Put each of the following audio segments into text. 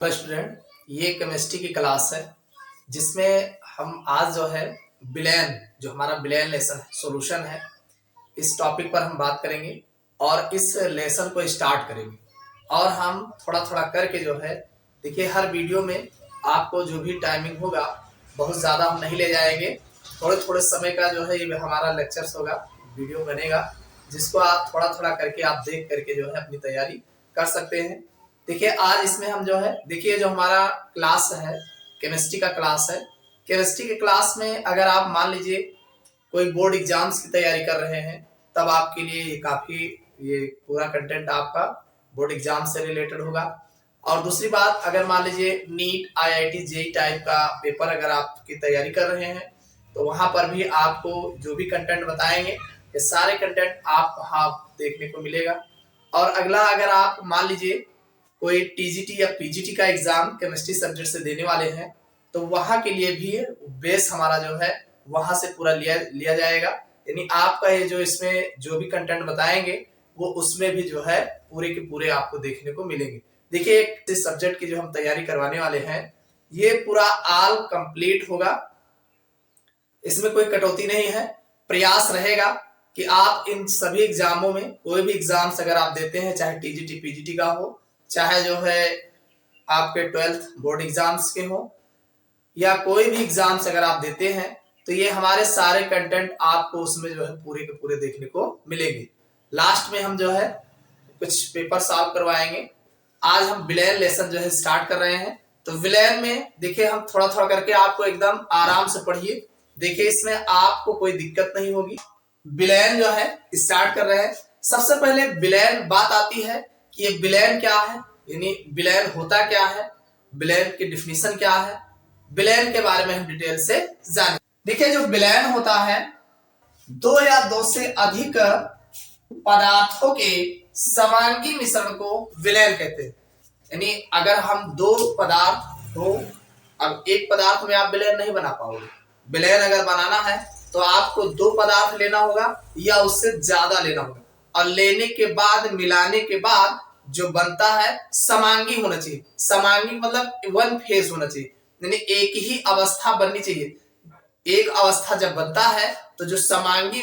Student, ये chemistry की class है जिसमें हम आज जो है विलेन, जो हमारा विलेन लेसन है, सॉल्यूशन है, इस टॉपिक पर हम बात करेंगे और इस लेसन को स्टार्ट करेंगे। और हम थोड़ा थोड़ा करके जो है, देखिए हर वीडियो में आपको जो भी टाइमिंग होगा बहुत ज़्यादा हम नहीं ले जाएंगे, थोड़े थोड़े समय का जो है ये हमारा लेक्चर्स होगा, वीडियो बनेगा जिसको आप थोड़ा थोड़ा करके आप देख करके जो है अपनी तैयारी कर सकते हैं। देखिए आज इसमें हम जो है, देखिए जो हमारा क्लास है केमिस्ट्री का क्लास है। केमिस्ट्री के क्लास में अगर आप मान लीजिए कोई बोर्ड एग्जाम्स की तैयारी कर रहे हैं तब आपके लिए काफ़ी ये पूरा कंटेंट आपका बोर्ड एग्जाम से रिलेटेड होगा। और दूसरी बात, अगर मान लीजिए नीट आईआईटी जेईई टाइप का पेपर अगर आपकी तैयारी कर रहे हैं तो वहां पर भी आपको जो भी कंटेंट बताएंगे ये सारे कंटेंट आप वहां देखने को मिलेगा। और अगला, अगर आप मान लीजिए कोई टीजीटी या पीजीटी का एग्जाम केमिस्ट्री सब्जेक्ट से देने वाले हैं तो वहां के लिए भी बेस हमारा जो है वहां से पूरा लिया जाएगा। यानी आपका ये जो इसमें जो भी कंटेंट बताएंगे वो उसमें भी जो है पूरे के पूरे आपको देखने को मिलेंगे। देखिए एक सब्जेक्ट की जो हम तैयारी करवाने वाले हैं ये पूरा ऑल कंप्लीट होगा, इसमें कोई कटौती नहीं है। प्रयास रहेगा कि आप इन सभी एग्जामों में, कोई भी एग्जाम्स अगर आप देते हैं, चाहे टीजीटी पीजीटी का हो, चाहे जो है आपके 12th बोर्ड एग्जाम्स के हो, या कोई भी एग्जाम्स अगर आप देते हैं तो ये हमारे सारे कंटेंट आपको उसमें जो है पूरे के पूरे देखने को मिलेंगे। लास्ट में हम जो है कुछ पेपर सॉल्व करवाएंगे। आज हम विलेन लेसन जो है स्टार्ट कर रहे हैं। तो विलेन में देखिए हम थोड़ा थोड़ा करके आपको एकदम आराम से पढ़िए, देखिए इसमें आपको कोई दिक्कत नहीं होगी। विलेन जो है स्टार्ट कर रहे हैं। सबसे पहले विलेन बात आती है कि ये विलेन क्या है, यानी विलेन होता क्या है, विलेन की डिफिनीशन क्या है, विलेन के बारे में हम डिटेल से जानें। देखिए जो विलेन होता है, दो या दो से अधिक पदार्थों के समांगी मिश्रण को विलेन कहते हैं। यानी अगर हम दो पदार्थ हो, अब एक पदार्थ में आप विलेन नहीं बना पाओगे, विलेन अगर बनाना है तो आपको दो पदार्थ लेना होगा या उससे ज्यादा लेना होगा, और लेने के बाद मिलाने के बाद जो बनता है समांगी होना चाहिए। समांगी मतलब वन फेज होना चाहिए, यानी एक ही अवस्था बननी चाहिए। एक अवस्था जब बनता है तो जो समांगी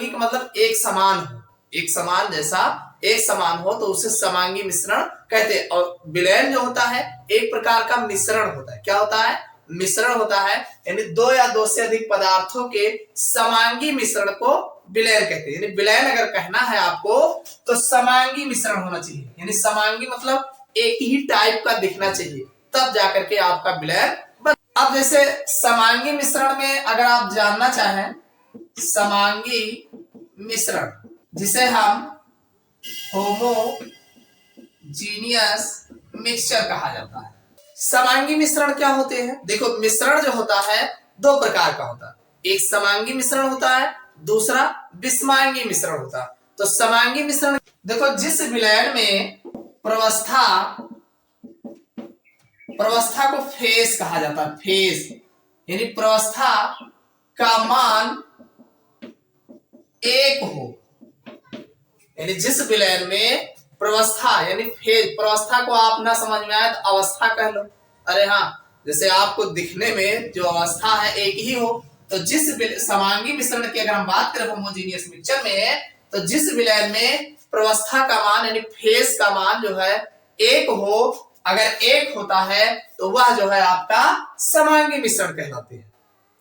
का मतलब एक समान हो, एक समान जैसा एक समान हो तो उसे समांगी मिश्रण कहते हैं। और विलेन जो होता है एक प्रकार का मिश्रण होता है। क्या होता है? मिश्रण होता है, यानी दो या दो से अधिक पदार्थों के समांगी मिश्रण को विलेन कहते हैं। यानी विलेन अगर कहना है आपको तो समांगी मिश्रण होना चाहिए, यानी समांगी मतलब एक ही टाइप का दिखना चाहिए, तब जाकर के आपका विलेन। अब जैसे समांगी मिश्रण में अगर आप जानना चाहें, समांगी मिश्रण जिसे हम होमोजीनियस मिक्सचर कहा जाता है। समांगी मिश्रण क्या होते हैं? देखो मिश्रण जो होता है दो प्रकार का होता है, एक समांगी मिश्रण होता है, दूसरा विषमांगी मिश्रण होता है। तो समांगी मिश्रण देखो, जिस विलेन में प्रवस्था को फेज कहा जाता है, फेज यानी प्रवस्था का मान एक हो, यानी जिस विलेन में प्रवस्था यानी फेज, प्रवस्था को आप ना समझ में आए तो अवस्था कह लो। अरे हाँ, जैसे आपको दिखने में जो अवस्था है एक ही हो, तो जिस समांगी मिश्रण की अगर हम बात करें होमोजीनियस मिक्सचर में, तो जिस विलेन में प्रवस्था का मान यानी फेज का मान जो है एक हो, अगर एक होता है तो वह जो है आपका समांगी मिश्रण कहलाते हैं।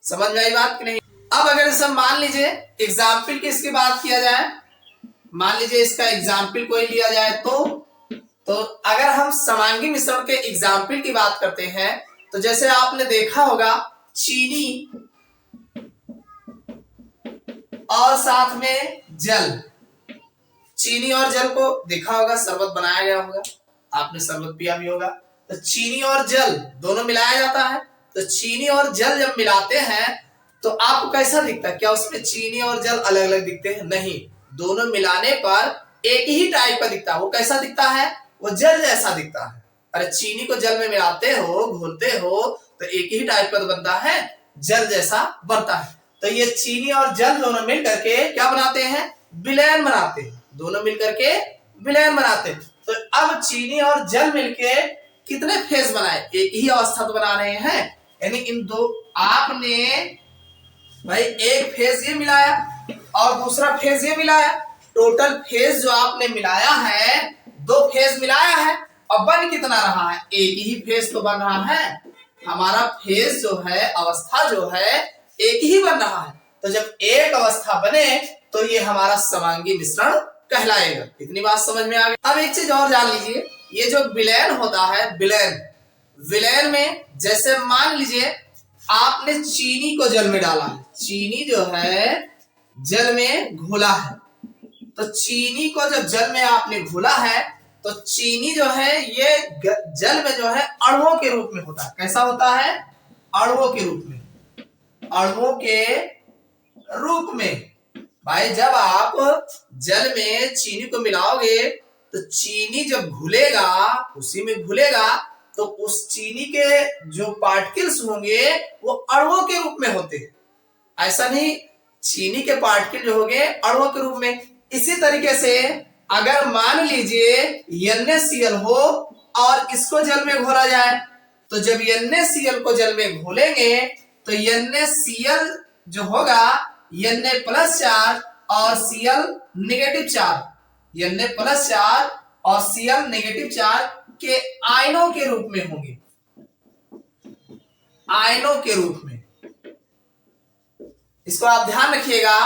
समझ में आई बात कि नहीं? अब अगर इसे मान लीजिए एग्जाम्पल की इसकी बात किया जाए, मान लीजिए इसका एग्जाम्पल कोई लिया जाए तो अगर हम समांगी मिश्रण के एग्जाम्पल की बात करते हैं तो जैसे आपने देखा होगा चीनी और साथ में जल, चीनी और जल को देखा होगा, शरबत बनाया गया होगा, आपने शरबत पिया भी होगा। तो चीनी और जल दोनों मिलाया जाता है, तो चीनी और जल जब मिलाते हैं तो आपको कैसा दिखता है? क्या उसमें चीनी और जल अलग अलग दिखते हैं? नहीं, दोनों मिलाने पर एक ही टाइप का दिखता है। वो कैसा दिखता है? वो जल जैसा दिखता है। अरे चीनी को जल में मिलाते हो, घोलते हो तो एक ही टाइप का तो बनता है, जल जैसा बनता है। तो ये चीनी और जल दोनों मिल करके क्या बनाते हैं? विलेन बनाते हैं। दोनों मिलकर के विलेन बनाते हैं। तो अब चीनी और जल मिलके कितने फेज बनाए, एक ही अवस्था तो बना रहे हैं, यानी इन दो आपने भाई एक फेज ये मिलाया और दूसरा फेज ये मिलाया, टोटल फेज जो आपने मिलाया है, दो फेज मिलाया है, और बन कितना रहा है, एक ही फेज तो बन रहा है, हमारा फेज जो है, अवस्था जो है एक ही बन रहा है। तो जब एक अवस्था बने तो ये हमारा समांगी मिश्रण कहलाएगा। इतनी बात समझ में आ गई। अब एक चीज और जान लीजिए, ये जो विलयन होता है, विलयन में जैसे मान लीजिए आपने चीनी को जल में डाला है, चीनी जो है जल में घोला है, तो चीनी को जब जल में आपने घोला है तो चीनी जो है ये जल में जो है अणुओं के रूप में होता है। कैसा होता है, अणुओं के रूप में, अणुओं के रूप में। भाई जब आप जल में चीनी को मिलाओगे तो चीनी जब घुलेगा, उसी में घुलेगा, तो उस चीनी के जो पार्टिकल्स होंगे वो अणुओं के रूप में होते हैं। ऐसा नहीं, चीनी के पार्टिकल जो होंगे अणुओं के रूप में। इसी तरीके से अगर मान लीजिए NaCl हो और इसको जल में घोला जाए, तो जब NaCl को जल में घोलेंगे तो NaCl जो होगा Na प्लस चार्ज और Cl negative charge, Na plus charge और Cl नेगेटिव चार्ज के आयनों के रूप में होंगे, आयनों के रूप में। इसको आप ध्यान रखिएगा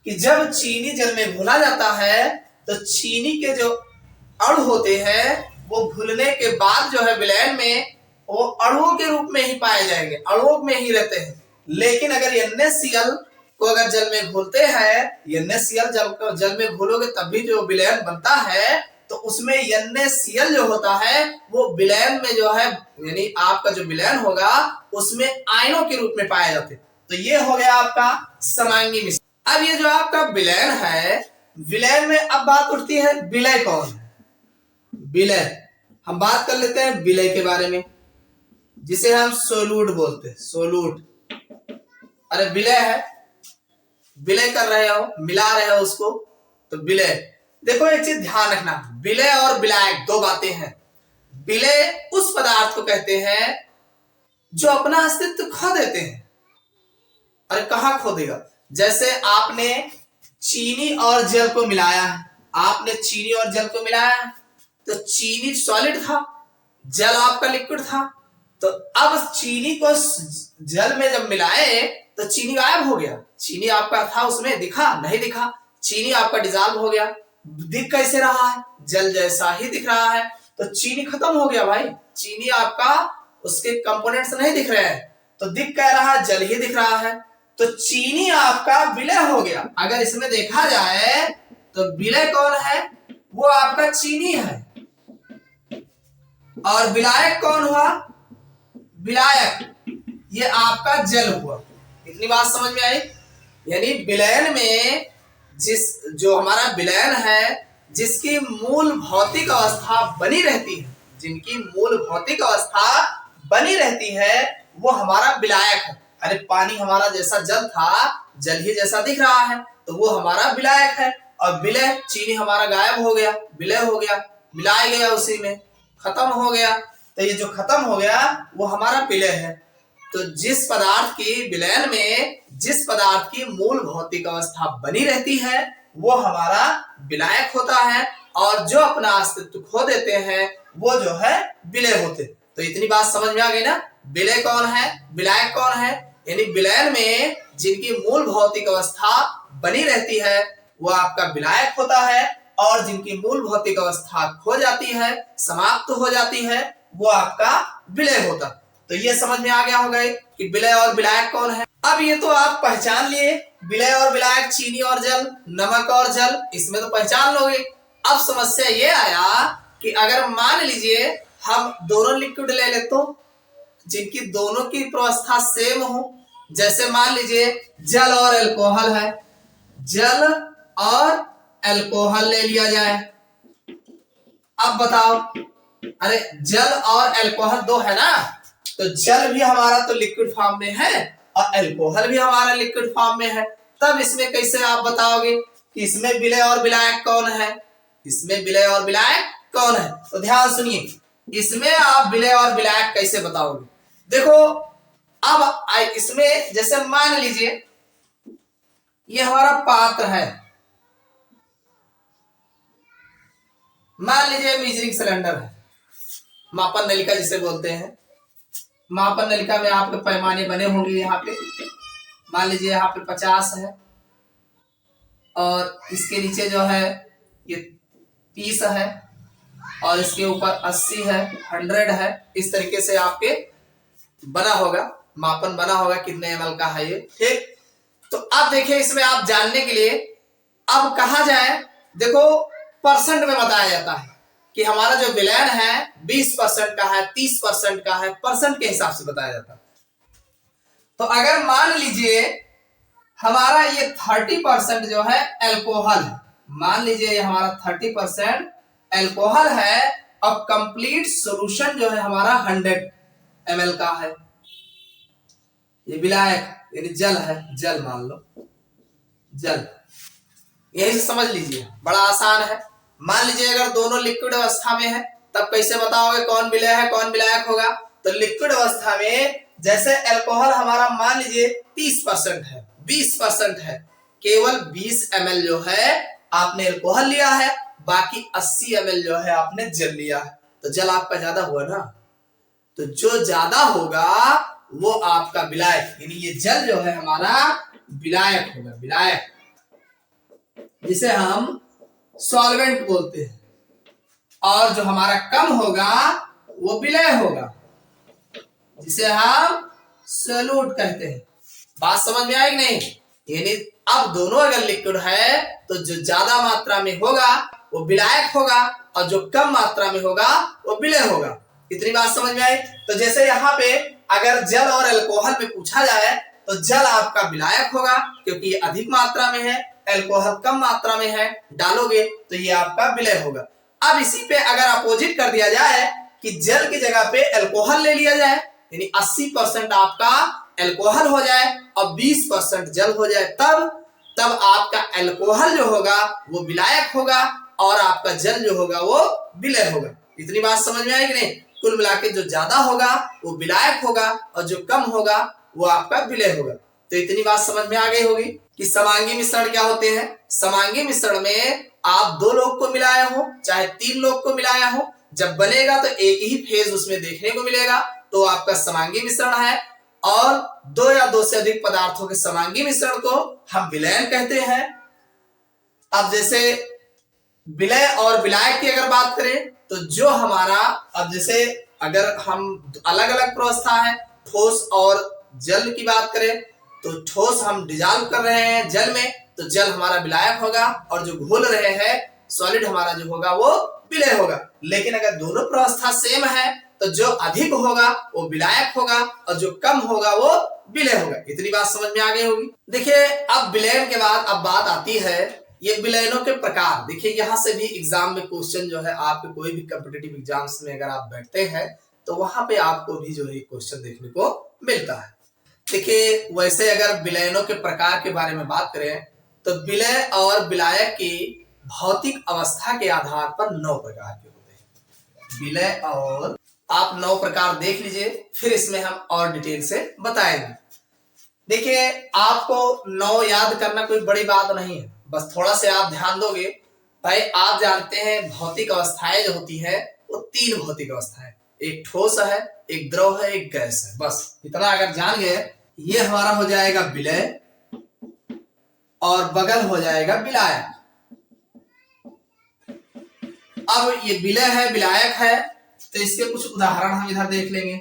कि जब चीनी जल में घुला जाता है तो चीनी के जो अणु होते हैं वो घुलने के बाद जो है विलयन में वो अणुओं के रूप में ही पाए जाएंगे, अणुओं में ही रहते हैं। लेकिन अगर NaCl को अगर जल में घोलते हैं, NaCl जल में घोलोगे तब भी जो विलयन बनता है, तो उसमें NaCl जो होता है वो विलयन में जो है, यानी आपका जो विलयन होगा उसमें आयनों के रूप में पाए जाते हैं। तो ये हो गया आपका समांगी मिश्रण। अब ये जो आपका विलयन है, विलयन में अब बात उठती है विलय कौन है। विलय हम बात कर लेते हैं विलय के बारे में, जिसे हम सोलूट बोलते हैं, सोलूट। अरे विलय है, विलय कर रहे हो, मिला रहे हो उसको, तो विलय। देखो एक चीज ध्यान रखना, विलय और विलायक दो बातें हैं। विलय उस पदार्थ को कहते हैं जो अपना अस्तित्व खो देते हैं। अरे कहाँ खो देगा, जैसे आपने चीनी और जल को मिलाया है, आपने चीनी और जल को मिलाया है, तो चीनी सॉलिड था, जल आपका लिक्विड था, तो अब चीनी को जल में जब मिलाए तो चीनी गायब हो गया। चीनी आपका था उसमें, दिखा नहीं दिखा, चीनी आपका डिजॉल्व हो गया। दिख कैसे रहा है, जल जैसा ही दिख रहा है, तो चीनी खत्म हो गया भाई। चीनी आपका उसके कंपोनेंट्स नहीं दिख रहे हैं, तो दिख क्या रहा है, जल ही दिख रहा है, तो चीनी आपका विलय हो गया। अगर इसमें देखा जाए तो विलय कौन है, वो आपका चीनी है, और विलायक कौन हुआ, विलायक ये आपका जल हुआ। इतनी बात समझ में आई। यानी विलयन में जो हमारा विलयन है, जिसकी मूल भौतिक अवस्था बनी रहती है, जिनकी मूल भौतिक अवस्था बनी रहती है, वो हमारा विलायक है। अरे पानी हमारा जैसा जल था, जल ही जैसा दिख रहा है, तो वो हमारा विलायक है। और विलय, चीनी हमारा गायब हो गया, विलय हो गया, मिलाया गया उसी में, खत्म हो गया, तो ये जो खत्म हो गया वो हमारा विलय है। तो जिस पदार्थ की विलयन में जिस पदार्थ की मूल भौतिक अवस्था बनी रहती है वो हमारा विलायक होता है, और जो अपना अस्तित्व खो देते हैं वो जो है विलय होते। तो इतनी बात समझ में आ गई ना, विलय कौन है, विलायक कौन है। यानी विलयन में जिनकी मूल भौतिक अवस्था बनी रहती है वो आपका विलायक होता है, और जिनकी मूल भौतिक अवस्था खो जाती है, समाप्त हो जाती है, वो आपका विलय होता। तो ये समझ में आ गया होगा कि विलय और विलायक कौन है। अब ये तो आप पहचान लिए, विलय और विलायक, चीनी और जल, नमक और जल, इसमें तो पहचान लोगे। अब समस्या ये आया कि अगर मान लीजिए हम दोनों लिक्विड ले ले, तो जिनकी दोनों की प्रवस्था सेम हो, जैसे मान लीजिए जल और अल्कोहल है, जल और अल्कोहल ले लिया जाए। अब बताओ, अरे जल और अल्कोहल दो है ना, तो जल भी हमारा तो लिक्विड फॉर्म में है और अल्कोहल भी हमारा लिक्विड फॉर्म में है। तब इसमें कैसे आप बताओगे कि इसमें विलय और विलायक कौन है, इसमें विलय और विलायक कौन है। तो ध्यान सुनिए, इसमें आप विलय और विलायक कैसे बताओगे? देखो अब इसमें जैसे मान लीजिए ये हमारा पात्र है, मान लीजिए मेजरिंग सिलेंडर है, मापन नलिका जिसे बोलते हैं। मापन नलिका में आपके पैमाने बने होंगे, यहाँ पे मान लीजिए यहाँ पे 50 है और इसके नीचे जो है ये 30 है और इसके ऊपर 80 है, 100 है। इस तरीके से आपके बना होगा, मापन बना होगा कितने ml का है ये, ठीक। तो अब देखिए इसमें आप जानने के लिए अब कहा जाए, देखो परसेंट में बताया जाता है कि हमारा जो विलयन है 20% का है, 30% का है, परसेंट के हिसाब से बताया जाता है। तो अगर मान लीजिए हमारा ये 30% जो है अल्कोहल है, मान लीजिए ये हमारा 30% अल्कोहल है और कंप्लीट सॉल्यूशन जो है हमारा 100 ml का है। ये विलायक यानी जल है, जल मान लो, जल, यही से समझ लीजिए, बड़ा आसान है। मान लीजिए अगर दोनों लिक्विड अवस्था में है तब कैसे बताओगे कौन विलय है कौन विलायक होगा? तो लिक्विड अवस्था में जैसे अल्कोहल हमारा मान लीजिए 30% है, 20% है, केवल 20 ml जो है आपने अल्कोहल लिया है, बाकी 80 ml जो है आपने जल लिया है। तो जल आपका ज्यादा हुआ ना, तो जो ज्यादा होगा वो आपका विलायक, यानी ये जल जो है हमारा विलायक होगा, विलायक, जिसे हम सॉल्वेंट बोलते हैं। और जो हमारा कम होगा वो विलय होगा, जिसे हम सॉल्यूट कहते हैं। बात समझ में आई कि नहीं? यानी अब दोनों अगर लिक्विड है तो जो ज्यादा मात्रा में होगा वो विलायक होगा और जो कम मात्रा में होगा वो विलय होगा। इतनी बात समझ में आई? तो जैसे यहाँ पे अगर जल और अल्कोहल में पूछा जाए तो जल आपका विलायक होगा क्योंकि ये अधिक मात्रा में है, अल्कोहल कम मात्रा में है, डालोगे तो ये आपका विलय होगा। अब इसी पे अगर अपोजिट कर दिया जाए कि जल की जगह पे अल्कोहल ले लिया जाए, यानी 80% आपका अल्कोहल हो जाए और 20% जल हो जाए, तब आपका अल्कोहल जो होगा वो विलायक होगा और आपका जल जो होगा वो विलय होगा। इतनी बात समझ में आई कि नहीं? कुल मिला के जो ज्यादा होगा वो विलायक होगा और जो कम होगा वो आपका विलय होगा। तो इतनी बात समझ में आ गई होगी कि समांगी मिश्रण क्या होते हैं। समांगी मिश्रण में आप 2 लोग को मिलाया हो चाहे 3 लोग को मिलाया हो, जब बनेगा तो एक ही फेज उसमें देखने को मिलेगा, तो आपका समांगी मिश्रण है। और 2 या 2 से अधिक पदार्थों के समांगी मिश्रण को हम विलयन कहते हैं। अब जैसे विलय और विलायक की अगर बात करें तो जो हमारा, अब जैसे अगर हम अलग अलग प्रावस्था है, ठोस और जल की बात करें तो ठोस हम डिजॉल्व कर रहे हैं जल में तो जल हमारा विलायक होगा और जो घोल रहे हैं सॉलिड हमारा जो होगा वो विलय होगा। लेकिन अगर दोनों प्रावस्था सेम है तो जो अधिक होगा वो विलायक होगा और जो कम होगा वो विलय होगा। इतनी बात समझ में आ गई होगी। देखिए अब विलयन के बाद अब बात आती है ये विलयनों के प्रकार। देखिए यहाँ से भी एग्जाम में क्वेश्चन जो है आपके कोई भी कॉम्पिटिटिव एग्जाम्स में अगर आप बैठते हैं तो वहां पे आपको भी जो है क्वेश्चन देखने को मिलता है। देखिए वैसे अगर विलयनों के प्रकार के बारे में बात करें तो विलय और विलायक की भौतिक अवस्था के आधार पर 9 प्रकार के होते हैं। विलय और आप 9 प्रकार देख लीजिए, फिर इसमें हम और डिटेल से बताएंगे। देखिए आपको 9 याद करना कोई बड़ी बात नहीं है, बस थोड़ा से आप ध्यान दोगे। भाई आप जानते हैं भौतिक अवस्थाएं जो होती है वो 3 भौतिक अवस्थाएं, एक ठोस है, एक द्रव है, एक गैस है। बस इतना अगर जान गए, ये हमारा हो जाएगा विलय और बगल हो जाएगा विलायक। अब ये विलय है विलायक है तो इसके कुछ उदाहरण हम इधर देख लेंगे,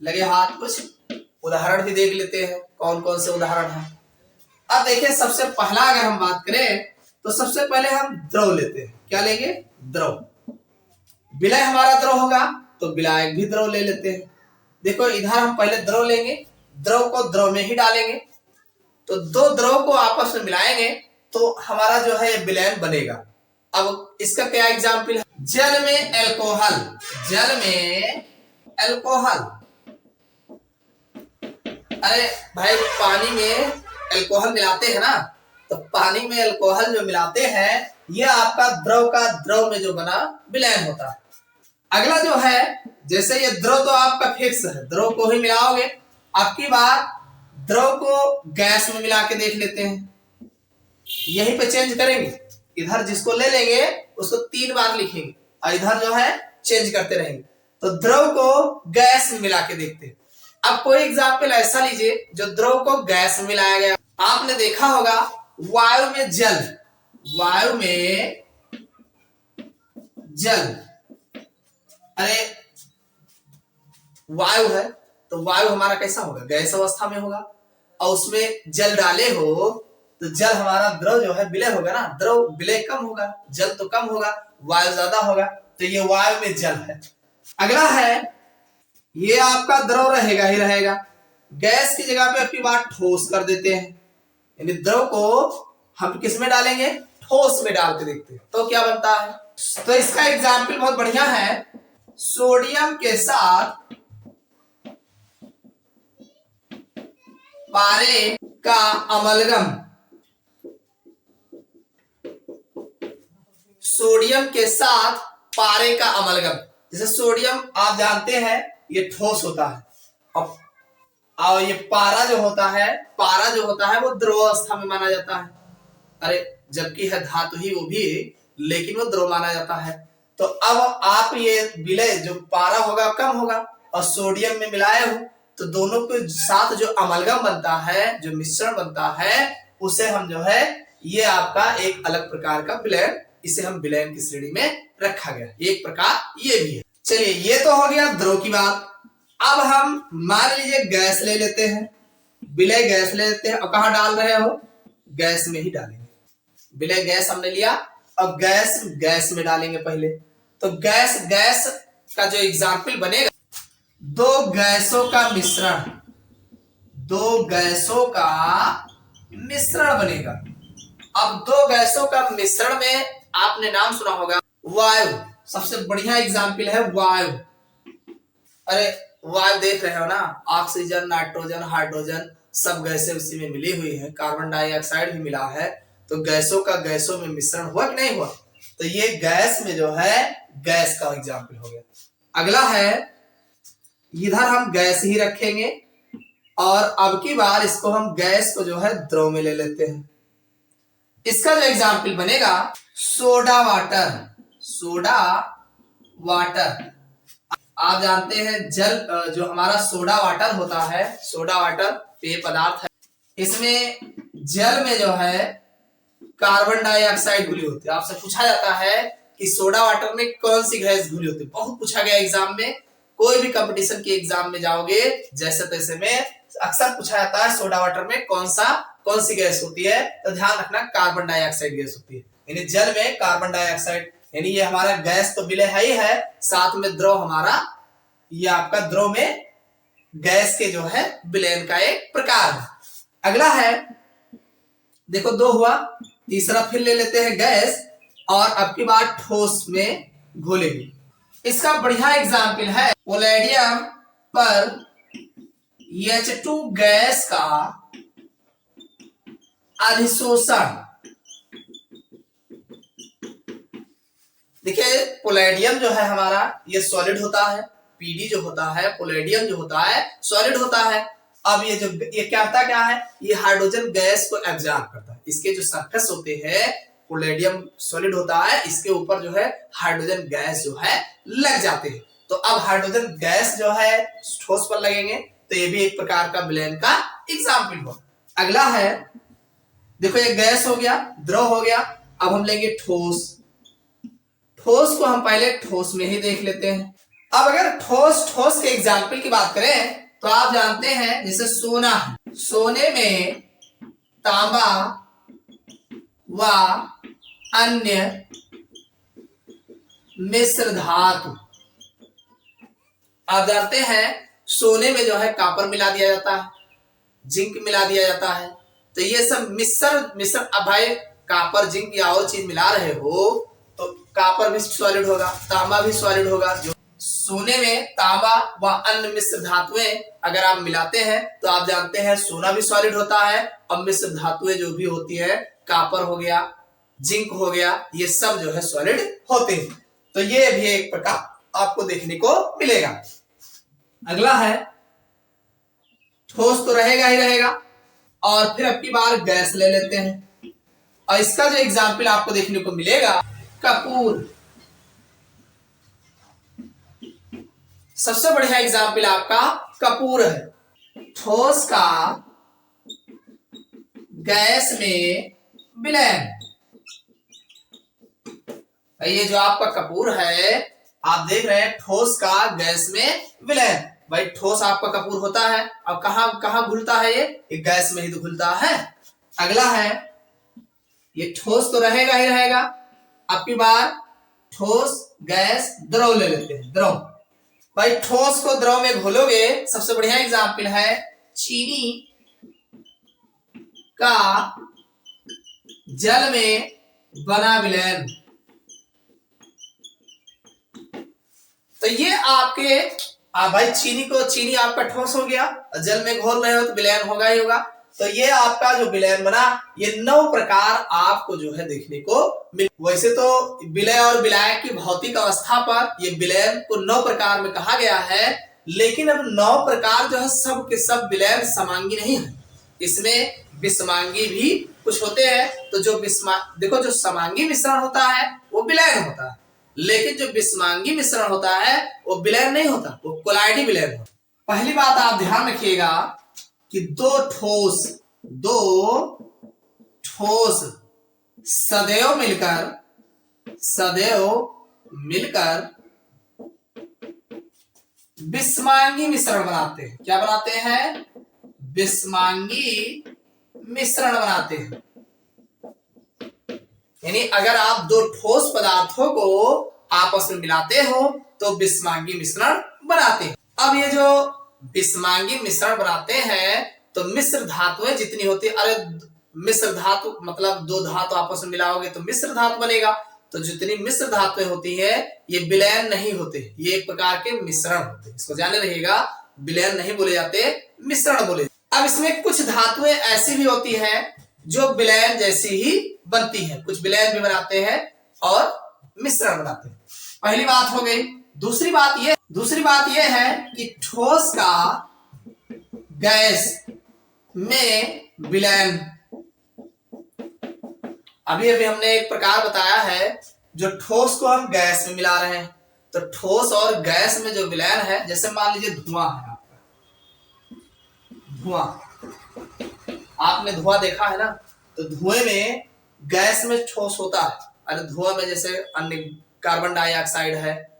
लगे हाथ कुछ उदाहरण भी देख लेते हैं कौन कौन से उदाहरण हैं। अब देखिए सबसे पहला अगर हम बात करें तो सबसे पहले हम द्रव लेते हैं। क्या लेंगे? द्रव। विलय हमारा द्रव होगा तो विलायक भी द्रव ले लेते हैं। देखो इधर हम पहले द्रव लेंगे, द्रव को द्रव में ही डालेंगे तो 2 द्रव को आपस में मिलाएंगे तो हमारा जो है विलयन बनेगा। अब इसका क्या एग्जाम्पल है? जल में अल्कोहल, जल में अल्कोहल। अरे भाई पानी में अल्कोहल मिलाते हैं ना, तो पानी में अल्कोहल जो मिलाते हैं ये आपका द्रव का द्रव में जो बना विलयन होता है। अगला जो है, जैसे ये द्रव तो आपका फिक्स है, द्रव को ही मिलाओगे। अब की बार द्रव को गैस में मिला के देख लेते हैं, यहीं पे चेंज करेंगे। इधर जिसको ले लेंगे उसको 3 बार लिखेंगे और इधर जो है चेंज करते रहेंगे। तो द्रव को गैस में मिला के देखते हैं। अब कोई एग्जाम्पल ऐसा लीजिए जो द्रव को गैस में मिलाया गया। आपने देखा होगा वायु में जल, वायु में जल, अरे वायु है तो वायु हमारा कैसा होगा, गैस अवस्था में होगा। और उसमें जल डाले हो तो जल हमारा द्रव जो है विलय होगा ना, द्रव विलय कम होगा, जल तो कम होगा, वायु ज्यादा होगा, तो ये वायु में जल है। अगला है, ये आपका द्रव रहेगा ही रहेगा, गैस की जगह पे अपनी बात ठोस कर देते हैं, यानी द्रव को हम किस में डालेंगे, ठोस में डाल के देखते हैं तो क्या बनता है। तो इसका एग्जाम्पल बहुत बढ़िया है, सोडियम के साथ पारे का अमलगम, सोडियम के साथ पारे का अमलगम। जैसे सोडियम आप जानते हैं ये ठोस होता है, और ये पारा जो होता है, पारा जो होता है वो द्रव अवस्था में माना जाता है। अरे जबकि है धातु ही वो भी, लेकिन वो द्रव माना जाता है। तो अब आप ये विलय जो पारा होगा कम होगा और सोडियम में मिलाए हो, तो दोनों के साथ जो अमलगम बनता है, जो मिश्रण बनता है, उसे हम जो है ये आपका एक अलग प्रकार का विलयन, इसे हम विलयन की श्रेणी में रखा गया, एक प्रकार ये भी है। चलिए ये तो हो गया द्रव की बात। अब हम मान लीजिए गैस ले लेते हैं, विलय गैस ले लेते हैं, और कहां डाल रहे हो, गैस में ही डालेंगे। विलय गैस हमने लिया और गैस गैस में डालेंगे पहले। तो गैस गैस का जो एग्जाम्पल बनेगा, दो गैसों का मिश्रण, दो गैसों का मिश्रण बनेगा। अब दो गैसों का मिश्रण में आपने नाम सुना होगा वायु, सबसे बढ़िया एग्जाम्पल है वायु। अरे वायु देख रहे हो ना, ऑक्सीजन, नाइट्रोजन, हाइड्रोजन सब गैसें उसी में मिली हुई है, कार्बन डाइऑक्साइड भी मिला है, तो गैसों का गैसों में मिश्रण हुआ कि नहीं हुआ। तो ये गैस में जो है गैस का एग्जाम्पल हो गया। अगला है, इधर हम गैस ही रखेंगे और अब की बार इसको हम गैस को जो है द्रव में ले लेते हैं। इसका जो एग्जाम्पल बनेगा सोडा वाटर, सोडा वाटर। आप जानते हैं जल जो हमारा सोडा वाटर होता है, सोडा वाटर पेय पदार्थ है, इसमें जल में जो है कार्बन डाइऑक्साइड घुली होती है। आपसे पूछा जाता है कि सोडा वाटर में कौन सी गैस घुली होती है, बहुत पूछा गया एग्जाम में, कोई भी कंपटीशन के एग्जाम में जाओगे जैसे तैसे में अक्सर पूछा जाता है सोडा वाटर में कौन सी गैस होती है, तो ध्यान रखना कार्बन डाइऑक्साइड गैस होती है। यानी जल में कार्बन डाइऑक्साइड, यानी ये हमारा गैस तो विलय है ही है, साथ में द्रव हमारा, ये आपका द्रव में गैस के जो है विलयन का एक प्रकार है। अगला है, देखो दो हुआ, तीसरा फिर ले लेते हैं गैस और अब की बार ठोस में घोलेंगे। इसका बढ़िया एग्जाम्पल है पोलेडियम पर H2 गैस का अधिशोषण। देखिए पोलेडियम जो है हमारा ये सॉलिड होता है, पीडी जो होता है, पोलेडियम जो होता है सॉलिड होता है। अब ये जो ये क्या होता है, क्या है, ये हाइड्रोजन गैस को एब्जॉर्ब करता है। इसके जो सरफेस होते हैं, पोलेडियम सॉलिड होता है, इसके ऊपर जो है हाइड्रोजन गैस जो है लग जाते हैं। तो अब हाइड्रोजन गैस जो है ठोस पर लगेंगे, तो ये भी एक प्रकार का विलयन का एग्जाम्पल हो। अगला है, देखो ये गैस हो गया, द्रव हो गया, अब हम लेंगे ठोस। ठोस को हम पहले ठोस में ही देख लेते हैं। अब अगर ठोस के एग्जाम्पल की बात करें तो आप जानते हैं जैसे सोना, सोने में तांबा व अन्य मिश्र धातु, आप जानते हैं सोने में जो है कॉपर मिला दिया जाता है, जिंक मिला दिया जाता है, तो ये सब मिश्र। अब भाई कॉपर जिंक या और चीज मिला रहे हो तो कॉपर भी सॉलिड होगा, तांबा भी सॉलिड होगा। जो सोने में तांबा व अन्य मिश्र धातुएं अगर आप मिलाते हैं तो आप जानते हैं सोना भी सॉलिड होता है, और मिश्र धातुएं जो भी होती है, कॉपर हो गया, जिंक हो गया, ये सब जो है सॉलिड होते हैं। तो ये भी एक प्रकार आपको देखने को मिलेगा। अगला है ठोस तो रहेगा ही रहेगा, और फिर अब की बार गैस ले लेते हैं, और इसका जो एग्जाम्पल आपको देखने को मिलेगा कपूर। सबसे बढ़िया एग्जाम्पल आपका कपूर है। ठोस का गैस में विलयन। ये जो आपका कपूर है, आप देख रहे हैं ठोस का गैस में विलयन। भाई ठोस आपका कपूर होता है, अब कहां कहां घुलता है, ये गैस में ही तो घुलता है। अगला है ये ठोस तो रहेगा ही रहेगा, अब की बार ठोस गैस द्रव ले लेते हैं। द्रव, भाई ठोस को द्रव में घोलोगे, सबसे बढ़िया एग्जाम्पल है चीनी का जल में बना विलयन। तो ये आपके भाई चीनी आपका ठोस हो गया, जल में घोल रहे हो तो विलयन होगा ही होगा। तो ये आपका जो विलयन बना, ये 9 प्रकार आपको जो है देखने को मिल। वैसे तो विलय और विलायक की भौतिक अवस्था पर ये विलयन को 9 प्रकार में कहा गया है, लेकिन अब 9 प्रकार जो है सब के सब विलयन समांगी नहीं है, इसमें विषमांगी भी कुछ होते हैं। तो जो देखो जो समांगी मिश्रण होता है वो विलयन होता है, लेकिन जो विषमांगी मिश्रण होता है वो विलयन नहीं होता, वो कोलाइडी विलयन होता। पहली बात आप ध्यान रखिएगा कि दो ठोस सदैव मिलकर विषमांगी मिश्रण बनाते हैं। क्या बनाते हैं? विषमांगी मिश्रण बनाते हैं। यानी अगर आप दो ठोस पदार्थों को आपस में मिलाते हो तो विषमांगी मिश्रण बनाते हैं। अब ये जो विषमांगी मिश्रण बनाते हैं तो मिश्र धातुएं जितनी होती है, अरे मिश्र धातु मतलब दो धातु आपस में मिलाओगे तो मिश्र धातु बनेगा। तो जितनी मिश्र धातुएं होती है ये विलयन नहीं होते, ये एक प्रकार के मिश्रण होते हैं। इसको जाने रहिएगा, विलयन नहीं बोले जाते, मिश्रण बोले। अब इसमें कुछ धातुएं ऐसी भी होती है जो विलयन जैसी ही बनती है, कुछ विलयन भी बनाते हैं और मिश्रण बनाते हैं। पहली बात हो गई। दूसरी बात यह है कि ठोस का गैस में विलयन। अभी हमने एक प्रकार बताया है, जो ठोस को हम गैस में मिला रहे हैं, तो ठोस और गैस में जो विलयन है, जैसे मान लीजिए धुआं है आपका, आपने धुआं देखा है ना, तो धुएं में गैस में ठोस होता है। अरे धुआं में जैसे अन्य कार्बन डाइऑक्साइड है,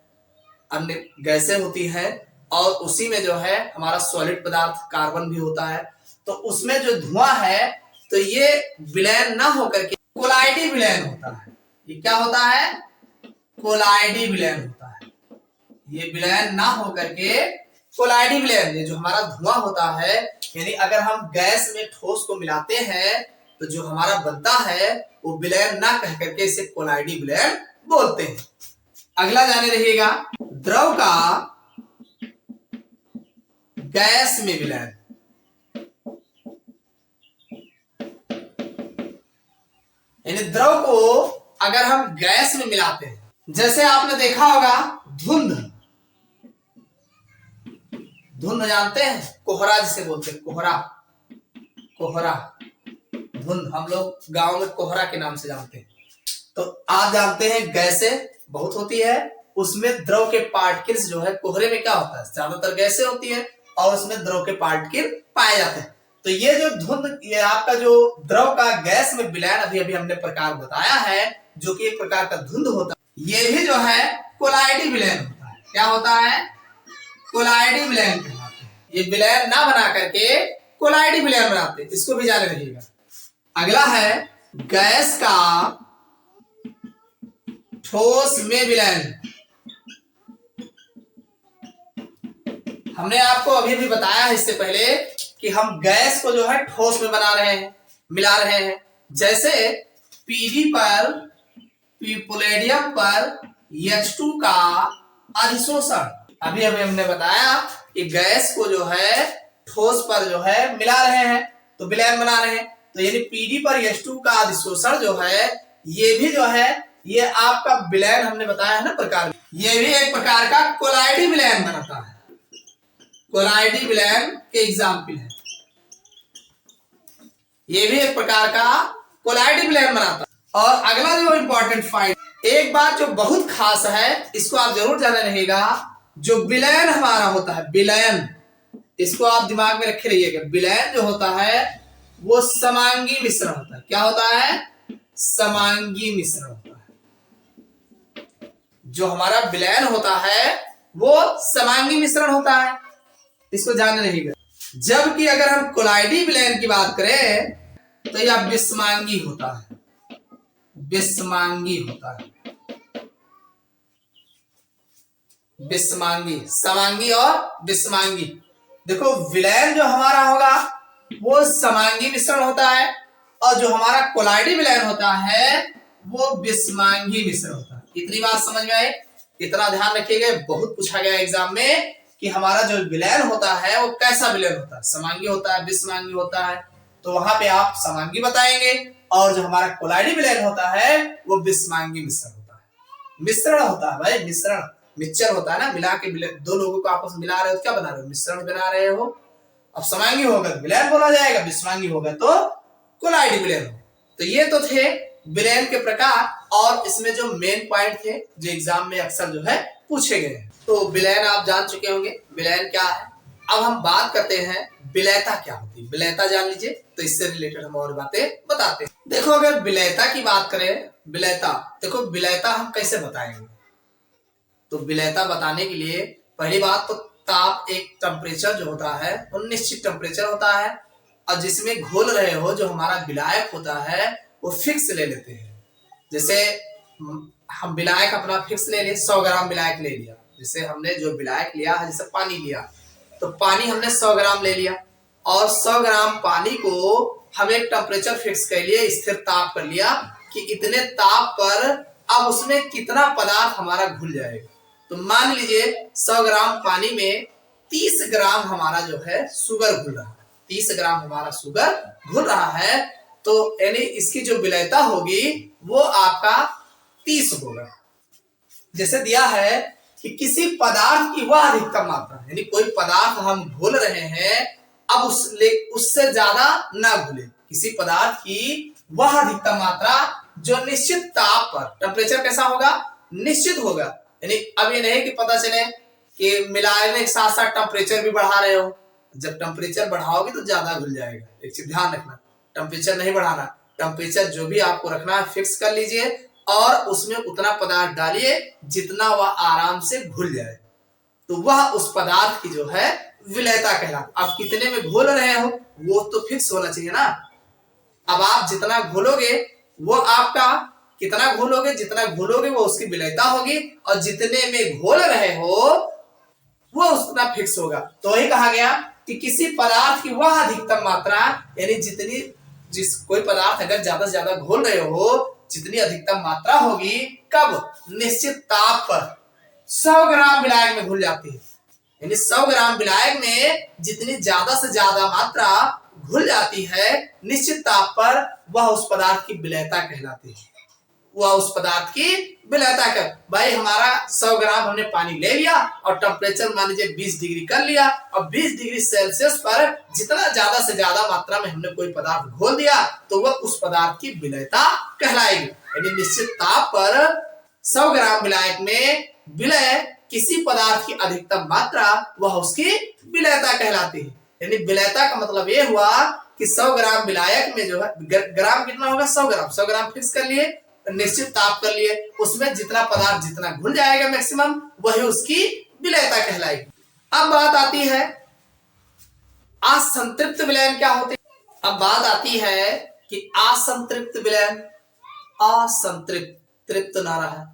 अन्य गैसें होती है, और उसी में जो है हमारा सॉलिड पदार्थ कार्बन भी होता है। तो उसमें जो धुआं है तो ये विलयन ना होकर के कोलाइडी विलयन होता है। ये क्या होता है? कोलाइडी विलयन होता है। ये विलयन ना होकर के कोलाइडी विलयन, ये जो हमारा धुआं होता है, यानी अगर हम गैस में ठोस को मिलाते हैं तो जो हमारा बनता है वो विलयन ना कह करके इसे कोलाइडी विलयन बोलते हैं। अगला जाने रहिएगा, द्रव का गैस में विलयन। यानी द्रव को अगर हम गैस में मिलाते हैं, जैसे आपने देखा होगा धुंध जानते हैं, कोहरा जिसे बोलते हैं, कोहरा धुंध हम लोग गांव में कोहरा के नाम से जानते हैं। तो आप जानते हैं गैसें बहुत होती है, उसमें द्रव के पार्टिकल्स जो है, कोहरे में क्या होता है, ज्यादातर गैसें होती है और उसमें द्रव के पार्टिकल पाए जाते हैं। तो ये जो धुंध, ये आपका जो द्रव का गैस में विलयन अभी हमने प्रकार बताया है, जो कि एक प्रकार का धुंध होता है, ये भी जो है कोलाइडी विलयन होता है। क्या होता है? कोलाइडी विलयन कहलाते हैं। ये विलयन ना बना करके कोलाइडी विलयन बनाते हैं, इसको भी जाने रहिएगा। अगला है गैस का ठोस में विलयन। हमने आपको अभी बताया है इससे पहले कि हम गैस को जो है ठोस में बना रहे हैं, मिला रहे हैं। जैसे पीडी पर, पैलेडियम पर H2 का अधिशोषण। अभी हमने बताया कि गैस को जो है ठोस पर जो है मिला रहे हैं तो विलयन बना रहे हैं। तो यानी पीडी पर H2 का अधिशोषण जो है, ये भी जो है ये आपका विलयन हमने बताया है ना प्रकार। ये भी एक प्रकार का कोलाइडी विलयन बनाता है, कोलाइडी विलयन के एग्जाम्पल है। ये भी एक प्रकार का कोलाइडी विलयन बनाता है। और अगला जो इंपॉर्टेंट फाइंड, एक बात जो बहुत खास है, इसको आप जरूर जाने रहेगा, जो विलयन हमारा होता है, विलयन, इसको आप दिमाग में रखे रहिएगा। विलयन जो होता है वो समांगी मिश्रण होता है। क्या होता है? समांगी मिश्रण होता है। जो हमारा विलयन होता है वो समांगी मिश्रण होता है, इसको ध्यान रहिएगा। जबकि अगर हम कोलाइडी विलयन की बात करें तो यह विषमांगी होता है, विषमांगी होता है, विषमांगी, समांगी और विषमांगी। देखो विलयन जो हमारा होगा वो समांगी मिश्रण होता है, और जो हमारा कोलाइडी विलयन होता है वो विषमांगी मिश्रण होता है। इतनी बात समझ में आए? इतना ध्यान रखिएगा, बहुत पूछा गया एग्जाम में कि हमारा जो विलयन होता है वो कैसा विलयन होता है, समांगी होता है, विषमांगी होता है, तो वहां पे आप समांगी बताएंगे। और जो हमारा कोलाइडी विलयन होता है वो विषमांगी मिश्रण होता है। मिश्रण होता है भाई, मिश्रण, मिक्सचर होता है ना, मिला के दो लोगों को आपस में मिला रहे हो तो क्या बना रहे हो? मिश्रण बना रहे हो। अब समांगी होगा तो विलयन बोला जाएगा, विषमांगी होगा तो कोलाइडी विलयन हो। तो ये तो थे विलयन के प्रकार, और इसमें जो मेन पॉइंट थे जो एग्जाम में अक्सर जो है पूछे गए हैं। तो विलयन आप जान चुके होंगे, विलयन क्या है। अब हम बात करते हैं विलयता क्या होती है। विलयता जान लीजिए तो इससे रिलेटेड हम और बातें बताते हैं। देखो अगर विलयता की बात करें, विलयता, देखो विलयता हम कैसे बताएंगे? तो विलयता बताने के लिए पहली बात तो ताप, एक टेम्परेचर जो होता है वो निश्चित टेम्परेचर होता है, और जिसमें घोल रहे हो जो हमारा विलायक होता है वो फिक्स ले लेते हैं। जैसे हम विलायक अपना फिक्स ले लिए, 100 ग्राम विलायक ले लिया। जैसे हमने जो विलायक लिया है, जैसे पानी लिया तो पानी हमने 100 ग्राम ले लिया, और 100 ग्राम पानी को हम एक टेम्परेचर फिक्स कर लिए, स्थिर ताप कर लिया कि इतने ताप पर अब उसमें कितना पदार्थ हमारा घुल जाएगा। तो मान लीजिए 100 ग्राम पानी में 30 ग्राम हमारा जो है शुगर घुल रहा है, 30 ग्राम हमारा शुगर घुल रहा है, तो यानी इसकी जो विलयता होगी वो आपका 30 होगा। जैसे दिया है कि किसी पदार्थ की वह अधिकतम मात्रा, यानी कोई पदार्थ हम घोल रहे हैं, अब उससे ज्यादा ना घुले, किसी पदार्थ की वह अधिकतम मात्रा जो निश्चित ताप पर, टेम्परेचर कैसा होगा? निश्चित होगा। यानी अब ये नहीं कि पता चले कि मिलाने के साथ साथ टेम्परेचर भी बढ़ा रहे हो, जब टेम्परेचर बढ़ाओगे तो ज्यादा घुल जाएगा। एक चीज ध्यान रखना, टेम्परेचर नहीं बढ़ाना, टेम्परेचर जो भी आपको रखना है फिक्स कर लीजिए, और उसमें उतना पदार्थ डालिए जितना वह आराम से घुल जाए, तो वह उस पदार्थ की जो है विलयता कहलाता। अब कितने में घोल रहे हो वो तो फिक्स होना चाहिए ना। अब आप जितना घोलोगे वो आपका, कितना घोलोगे, जितना घोलोगे वो उसकी विलयता होगी, और जितने में घोल रहे हो वो उतना फिक्स होगा। तो वही कहा गया कि किसी पदार्थ की वह अधिकतम मात्रा, यानी जितनी, जिस कोई पदार्थ अगर ज्यादा से ज्यादा घोल रहे हो, जितनी अधिकतम मात्रा होगी, कब? निश्चित ताप पर 100 ग्राम विलायक में घुल जाती है। यानी 100 ग्राम विलायक में जितनी ज्यादा से ज्यादा मात्रा घुल जाती है निश्चित ताप पर, वह उस पदार्थ की विलयता कहलाती है। वह उस पदार्थ की विलयता कर, भाई हमारा 100 ग्राम हमने पानी ले लिया और टेम्परेचर मान लीजिए 20 डिग्री कर लिया, और 20 डिग्री सेल्सियस पर जितना ज्यादा से ज्यादा मात्रा में हमने कोई पदार्थ घोल दिया तो वह उस पदार्थ की विलयता कहलाएगी। यानी निश्चित ताप पर 100 ग्राम विलायक में विलय किसी पदार्थ की अधिकतम मात्रा, वह उसकी विलयता कहलाती है। यानी विलयता का मतलब ये हुआ कि 100 ग्राम विलायक में जो है, ग्राम कितना होगा? 100 ग्राम, 100 ग्राम फिक्स कर लिए, निश्चित ताप कर लिए, उसमें जितना पदार्थ जितना घुल जाएगा मैक्सिमम, वही उसकी विलयता कहलाएगी। अब बात आती है असंतृप्त विलयन क्या होते हैं। अब बात आती है कि असंतृप्त विलयन, असंतृप्त, तृप्त ना रहा।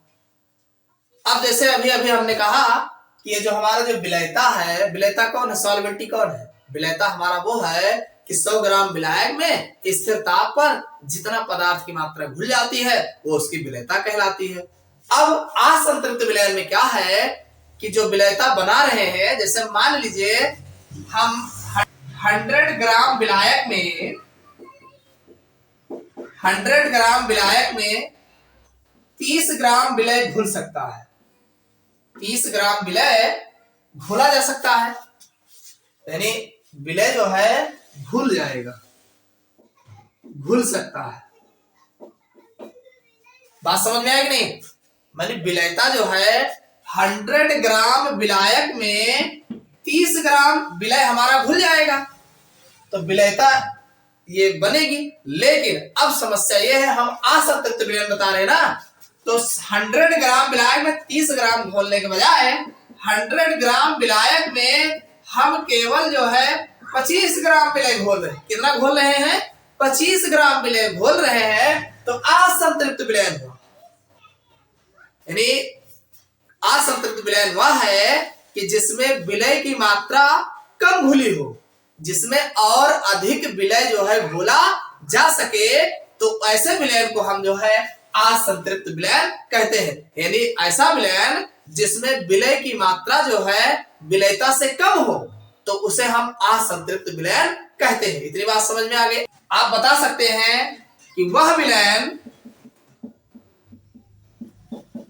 अब जैसे अभी अभी हमने कहा कि ये जो हमारा जो विलयता है, विलयता कौन है? सॉल्वेंटी कौन है? विलयता हमारा वो है कि 100 ग्राम विलायक में स्थिर ताप पर जितना पदार्थ की मात्रा घुल जाती है वो उसकी विलयता कहलाती है। अब असंतृप्त विलयन में क्या है कि जो विलयता बना रहे हैं, जैसे मान लीजिए हम 100 ग्राम विलायक में 100 ग्राम विलायक में 30 ग्राम विलय घुल सकता है। 30 ग्राम विलय घोला जा सकता है, यानी विलय जो है घुल जाएगा, घुल सकता है। बात समझ में आया कि नहीं? मानी विलयता जो है 100 ग्राम विलायक में 30 ग्राम विलय हमारा घुल जाएगा, तो विलयता ये बनेगी। लेकिन अब समस्या ये है, हम असंतृप्त विलयन बता रहे हैं ना, तो 100 ग्राम विलायक में 30 ग्राम घोलने के बजाय 100 ग्राम विलायक में हम केवल जो है 25 ग्राम विलय घोल रहे हैं। कितना घोल रहे हैं? 25 ग्राम विलय घोल रहे हैं, तो असंतृप्त विलयन हुआ। यानी असंतृप्त विलयन वह है कि जिसमें विलय की मात्रा कम घुली हो, जिसमें और अधिक विलय जो है घोला जा सके, तो ऐसे विलयन को हम जो है असंतृप्त विलयन कहते हैं। यानी ऐसा विलयन जिसमें विलय की मात्रा जो है विलयता से कम हो, तो उसे हम असंतृप्त विलयन कहते हैं। इतनी बात समझ में आ गई? आप बता सकते हैं कि वह विलयन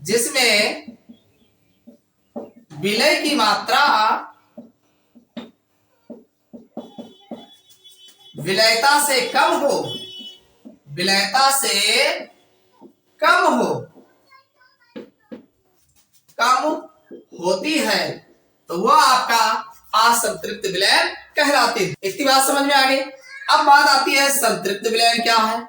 जिसमें विलय की मात्रा विलयता से कम हो, विलयता से कम हो, कम होती है, तो वह आपका असंतृप्त विलयन कहलाती है। इतनी बात समझ में आ गई? अब बात आती है संतृप्त विलयन क्या है।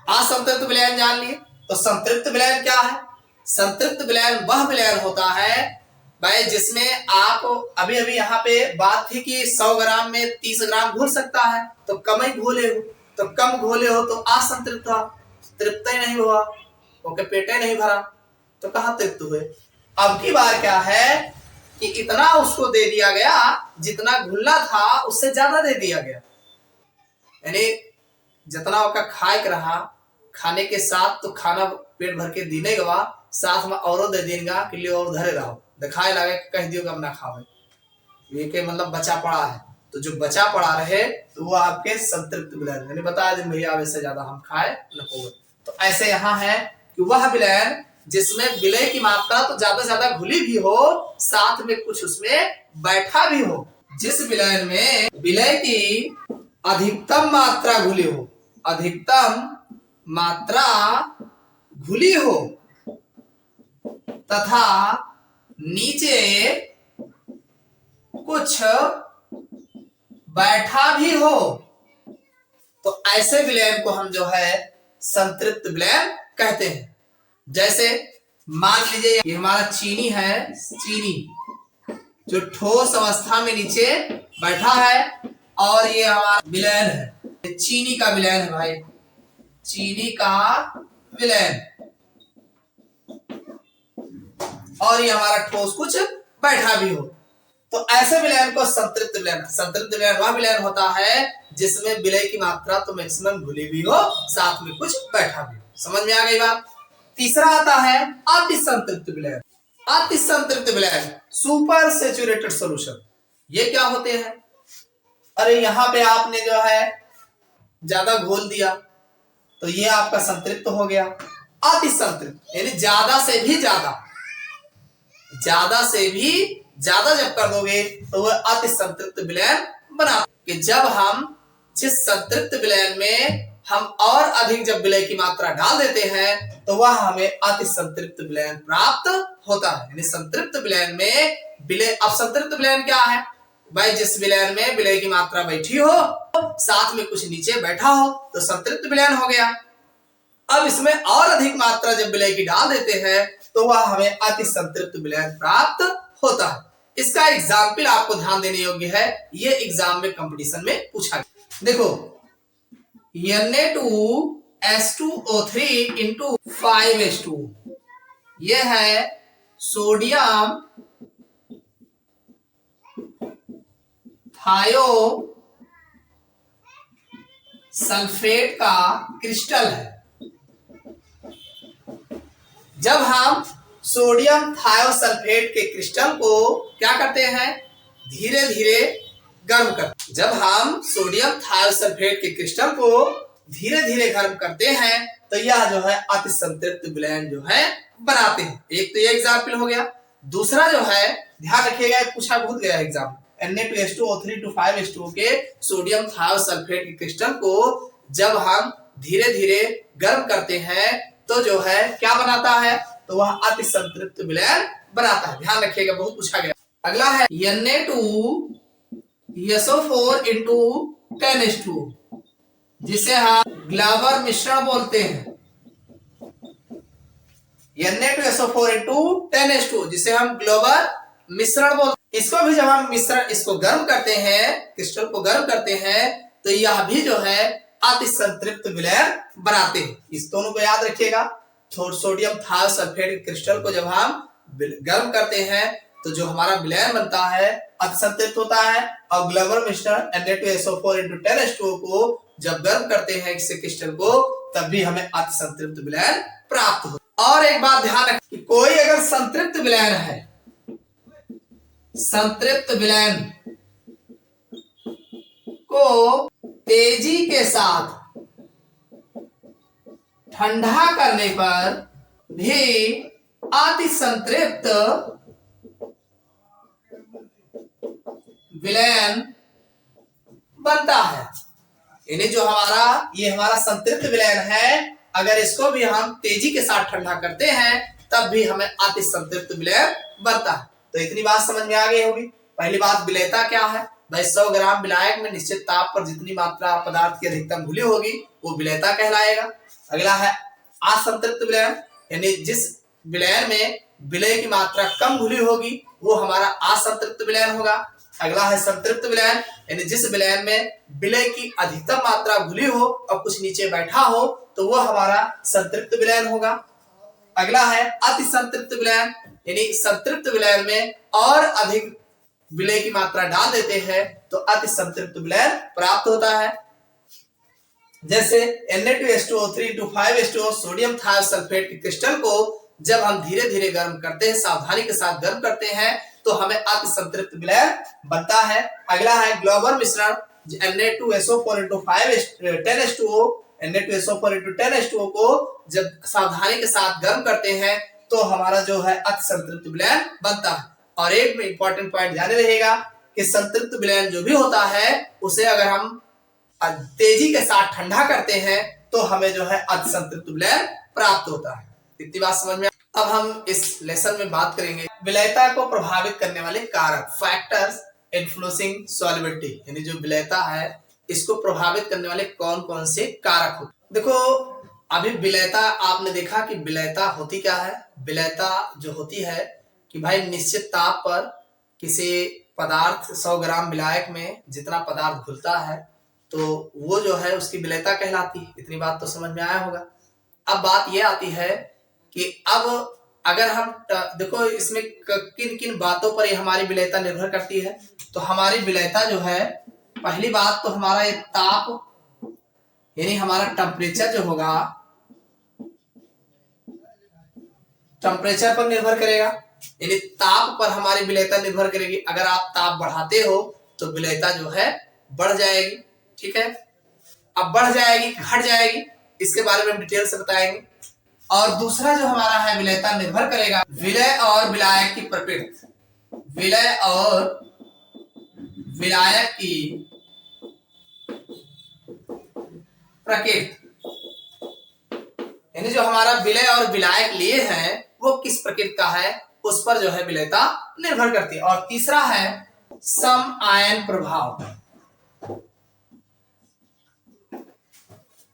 असंतृप्त विलयन जान लिए, तो संतृप्त विलयन क्या है? संतृप्त विलयन वह विलयन होता है भाई जिसमें आप अभी अभी यहाँ पे बात थी कि 100 ग्राम में 30 ग्राम घुल सकता है, तो कम ही घोले हो, तो कम घोले हो तो असंतृप्त हुआ, तृप्त ही नहीं हुआ, ओके, पेट ही नहीं भरा, तो कहाँ तृप्त हुए। अब की बार क्या है कि इतना उसको दे दिया गया, जितना घुलना था उससे ज्यादा दे दिया गया, यानी जितना उसका खाए के रहा, खाने के साथ तो खाना पेट भर के दीने गवा, साथ में औरों दे देगा कि लिए और धरे रहो, दिखाए लगे कह दियो अब ना खावे, ये के मतलब बचा पड़ा है, तो जो बचा पड़ा रहे तो वो आपके संतृप्त विलयन, यानी बता दें भैया अब इससे ज्यादा हम खाए न हो। तो ऐसे यहाँ है कि वह विलयन जिसमें विलय की मात्रा तो ज्यादा घुली भी हो, साथ में कुछ उसमें बैठा भी हो। जिस विलयन में विलय की अधिकतम मात्रा घुली हो, अधिकतम मात्रा घुली हो तथा नीचे कुछ बैठा भी हो, तो ऐसे विलयन को हम जो है संतृप्त विलयन कहते हैं। जैसे मान लीजिए ये हमारा चीनी है, चीनी जो ठोस अवस्था में नीचे बैठा है, और ये हमारा विलयन है, ये चीनी का विलयन है भाई, चीनी का विलयन, और ये हमारा ठोस कुछ बैठा भी हो, तो ऐसे विलयन को संतृप्त विलयन। संतृप्त विलयन वह विलयन होता है जिसमें विलय की मात्रा तो मैक्सिमम घुली भी हो, साथ में कुछ बैठा भी हो। समझ में आ गई बात? तीसरा आता है अतिसंतृप्त विलयन। अतिसंतृप्त विलयन, सुपर सैचुरेटेड सॉल्यूशन। ये क्या होते हैं? अरे यहाँ पे आपने जो है ज्यादा घोल दिया, तो ये आपका संतृप्त हो गया। अतिसंतृप्त यानी ज्यादा से भी ज्यादा, ज्यादा से भी ज्यादा जब कर दोगे तो वह अतिसंतृप्त विलयन बना। कि जब हम जिस संतृप्त विलयन में हम और अधिक जब विलय की मात्रा डाल देते हैं, तो वह हमें अतिसंतृप्त विलयन प्राप्त होता है। यानी संतृप्त विलयन में विलय, अब संतृप्त विलयन क्या है भाई? जिस विलयन में विलय की मात्रा बैठी हो, साथ में कुछ नीचे बैठा हो, तो संतृप्त विलयन हो गया। अब इसमें और अधिक मात्रा जब विलय की डाल देते हैं, तो वह हमें अतिसंतृप्त विलयन प्राप्त होता है। इसका एग्जाम्पल आपको ध्यान देने योग्य है, ये एग्जाम में कंपटीशन में पूछा गया। देखो Na2H2O3 इंटू 5H2, ये है सोडियम थायो सल्फेट का क्रिस्टल है। जब हम सोडियम थायोसल्फेट के क्रिस्टल को क्या करते हैं? धीरे धीरे गर्म करते। जब हम सोडियम थायोसल्फेट के क्रिस्टल को धीरे धीरे गर्म करते हैं, तो यह जो है अतिसंतृप्त विलयन जो है बनाते हैं। एक तो ये एग्जाम्पल हो गया। दूसरा जो है ध्यान रखिएगा, पूछा भूल गया एग्जाम, Na2H2O3 के सोडियम थायोसल्फेट के क्रिस्टल को जब हम धीरे धीरे गर्म करते हैं तो जो है क्या बनाता है, तो वह अति संतृप्त विलयन बनाता है। ध्यान रखिएगा, बहुत पूछा गया। अगला है Na2SO4 × 10H2, जिसे हम ग्लाबर मिश्रण बोलते हैं। Na2SO4 × 10H2 जिसे हम ग्लोबल मिश्रण बोलते हैं। इसको भी जब हम मिश्रण इसको गर्म करते हैं, क्रिस्टल को गर्म करते हैं, तो यह भी जो है अति संतृप्त विलयन बनाते हैं। इस दोनों को याद रखिएगा। सोडियम थायोसल्फेट क्रिस्टल को जब हम गर्म करते हैं तो जो हमारा विलयन बनता है अति संतृप्त होता है, और ग्लोबल मिश्रण Na2SO4 × 10H2 को जब गर्म करते हैं इस क्रिस्टल को, तब भी हमें अति संतृप्त विलयन प्राप्त होता है। और एक बात ध्यान रखें कि कोई अगर संतृप्त विलयन है, संतृप्त विलयन को तेजी के साथ ठंडा करने पर भी अति संतृप्त विलयन बनता है। यानी जो ये हमारा संतृप्त विलयन है, अगर इसको भी हम तेजी के साथ ठंडा करते हैं तब भी हमें अति संतृप्त विलयन बनता है। तो इतनी बात समझ में आ गई होगी। पहली बात, विलेयता क्या है भाई? 100 ग्राम विलायक में निश्चित ताप पर जितनी मात्रा पदार्थ की अधिकतम घुली होगी वो विलेयता कहलाएगा। अगला है असंतृप्त विलयन, यानी जिस विलयन में विलय की मात्रा कम घुली होगी वो हमारा असंतृप्त विलयन होगा। अगला है संतृप्त विलयन, यानी जिस विलयन में विलय की अधिकतम मात्रा घुली हो और कुछ नीचे बैठा हो तो वो हमारा संतृप्त विलयन होगा। अगला है अति संतृप्त विलयन, यानी संतृप्त विलयन में और अधिक विलय की मात्रा डाल देते हैं तो अति संतृप्त विलयन प्राप्त होता है। जैसे Na2H2O3 × 5H2O सोडियम थायोसल्फेट के क्रिस्टल को जब हम धीरे धीरे गर्म करते हैं, सावधानी के साथ गर्म करते हैं, तो हमें अति संतृप्त विलयन बनता है। अगला है ग्लोबल मिश्रण, Na2SO4 × 10H2O Na2SO4 × 10H2O को जब सावधानी के साथ गर्म करते हैं तो हमारा जो है अति संतृप्त विलयन बनता है। और एक इंपॉर्टेंट पॉइंट ध्यान रहेगा कि संतृप्त विलयन जो भी होता है उसे अगर हम तेजी के साथ ठंडा करते हैं तो हमें जो है अति संतृप्त विलयन प्राप्त होता है। इतनी बात समझ में। अब हम इस लेसन में बात करेंगे विलयता को प्रभावित करने वाले कारक, फैक्टर्स इन्फ्लुएंसिंग सॉल्युबिलिटी, यानी जो विलयता है इसको प्रभावित करने वाले कौन कौन से कारक होते। देखो अभी विलयता आपने देखा कि विलयता होती क्या है। विलयता जो होती है कि भाई निश्चित ताप पर किसी पदार्थ 100 ग्राम विलायक में जितना पदार्थ घुलता है तो वो जो है उसकी विलयता कहलाती है। इतनी बात तो समझ में आया होगा। अब बात ये आती है कि अब अगर हम देखो इसमें किन किन बातों पर ये हमारी विलयता निर्भर करती है। तो हमारी विलयता जो है, पहली बात तो हमारा ये ताप यानी हमारा टेम्परेचर जो होगा, टेम्परेचर पर निर्भर करेगा, यानी ताप पर हमारी विलयता निर्भर करेगी। अगर आप ताप बढ़ाते हो तो विलयता जो है बढ़ जाएगी। ठीक है, अब बढ़ जाएगी घट जाएगी इसके बारे में हम डिटेल से बताएंगे। और दूसरा जो हमारा है विलयता निर्भर करेगा विलय और विलायक की प्रकृति, विलय और विलायक की प्रकृति, यानी जो हमारा विलय और विलायक लिए हैं वो किस प्रकृति का है उस पर जो है विलयता निर्भर करती है। और तीसरा है सम आयन प्रभाव,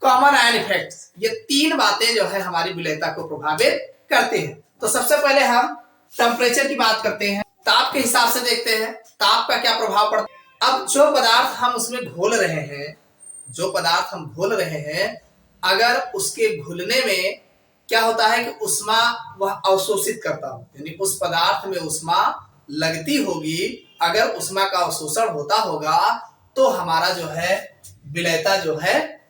कॉमन आयन इफेक्ट्स। ये तीन बातें जो है हमारी विलयता को प्रभावित करते हैं। तो सबसे पहले हम टेम्परेचर की बात करते हैं, ताप के हिसाब से देखते हैं ताप का क्या प्रभाव पड़ता है। अब जो पदार्थ हम उसमें घोल रहे हैं, जो पदार्थ हम घोल रहे हैं, अगर उसके घुलने में क्या होता है कि उष्मा वह अवशोषित करता हो, यानी उस पदार्थ में उष्मा लगती होगी, अगर उष्मा का अवशोषण होता होगा तो हमारा जो है विलयता जो है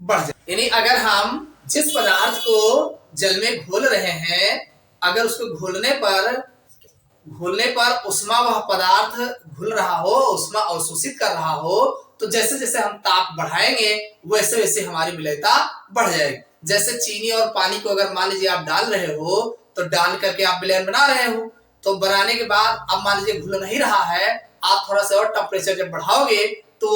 बढ़ जाए। यानी अगर हम जिस पदार्थ को जल में घोल रहे हैं, अगर उसको घोलने पर उष्मा वह पदार्थ घुल रहा हो, उष्मा अवशोषित कर रहा हो, तो जैसे जैसे हम ताप बढ़ाएंगे वैसे वैसे हमारी विलयता बढ़ जाएगी। जैसे चीनी और पानी को अगर मान लीजिए आप डाल रहे हो तो डाल करके आप विलयन बना रहे हो, तो बनाने के बाद अब मान लीजिए घुल नहीं रहा है, आप थोड़ा सा और टेम्परेचर जब बढ़ाओगे तो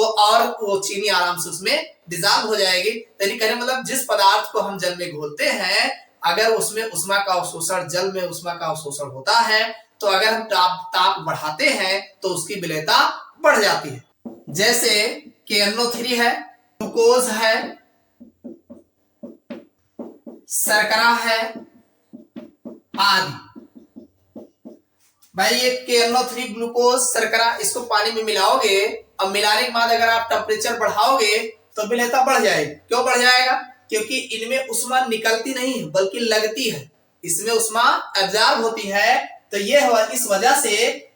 वो चीनी आराम से उसमें डिजॉल्व हो जाएगी। यानी कहने मतलब जिस पदार्थ को हम जल में घोलते हैं, अगर उसमें उष्मा का अवशोषण, जल में उष्मा का अवशोषण होता है, तो अगर हम ताप बढ़ाते हैं तो उसकी विलेयता बढ़ जाती है। जैसे KNO3 है, ग्लूकोज है, शर्करा है आदि। भाई ये KNO3, ग्लूकोज, शर्करा, इसको पानी में मिलाओगे, अब मिलाने के बाद अगर आप टेम्परेचर बढ़ाओगे तो विलेयता बढ़ जाएगी। क्यों बढ़ जाएगा? क्योंकि इनमें उष्मा निकलती नहीं है बल्कि लगती है, इसमें उष्मा एब्जॉर्ब होती है। तो ये इस वजह से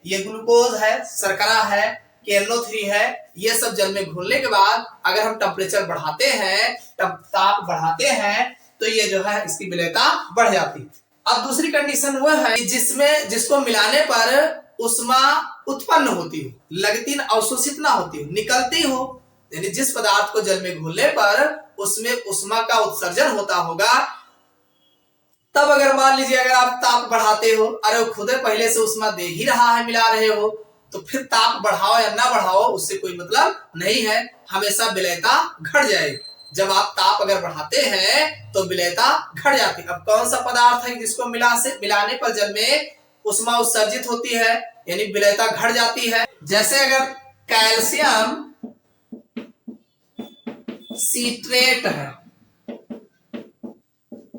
ये ग्लूकोज है, शर्करा है, KNO3 है, ये सब जल में घुलने के बाद अगर हम टेम्परेचर बढ़ाते हैं, ताप बढ़ाते हैं, तो ये जो है इसकी विलेयता बढ़ जाती है। अब दूसरी कंडीशन वो है जिसको मिलाने पर उष्मा उत्पन्न होती हो, लगती अवशोषित ना होती हो, निकलती हो। यानी जिस पदार्थ को जल में घुलने पर उसमें उष्मा का उत्सर्जन होता होगा, तब अगर मान लीजिए अगर आप ताप बढ़ाते हो, अरे खुद पहले से उष्मा दे ही रहा है, मिला रहे हो, तो फिर ताप बढ़ाओ या ना बढ़ाओ उससे कोई मतलब नहीं है, हमेशा विलेयता घट जाएगी। जब आप ताप अगर बढ़ाते हैं तो विलेयता घट जाती है। अब कौन सा पदार्थ है जिसको मिलाने पर जल में उष्मा उत्सर्जित होती है, यानी विलेयता घट जाती है? जैसे अगर कैल्शियम सीट्रेट है,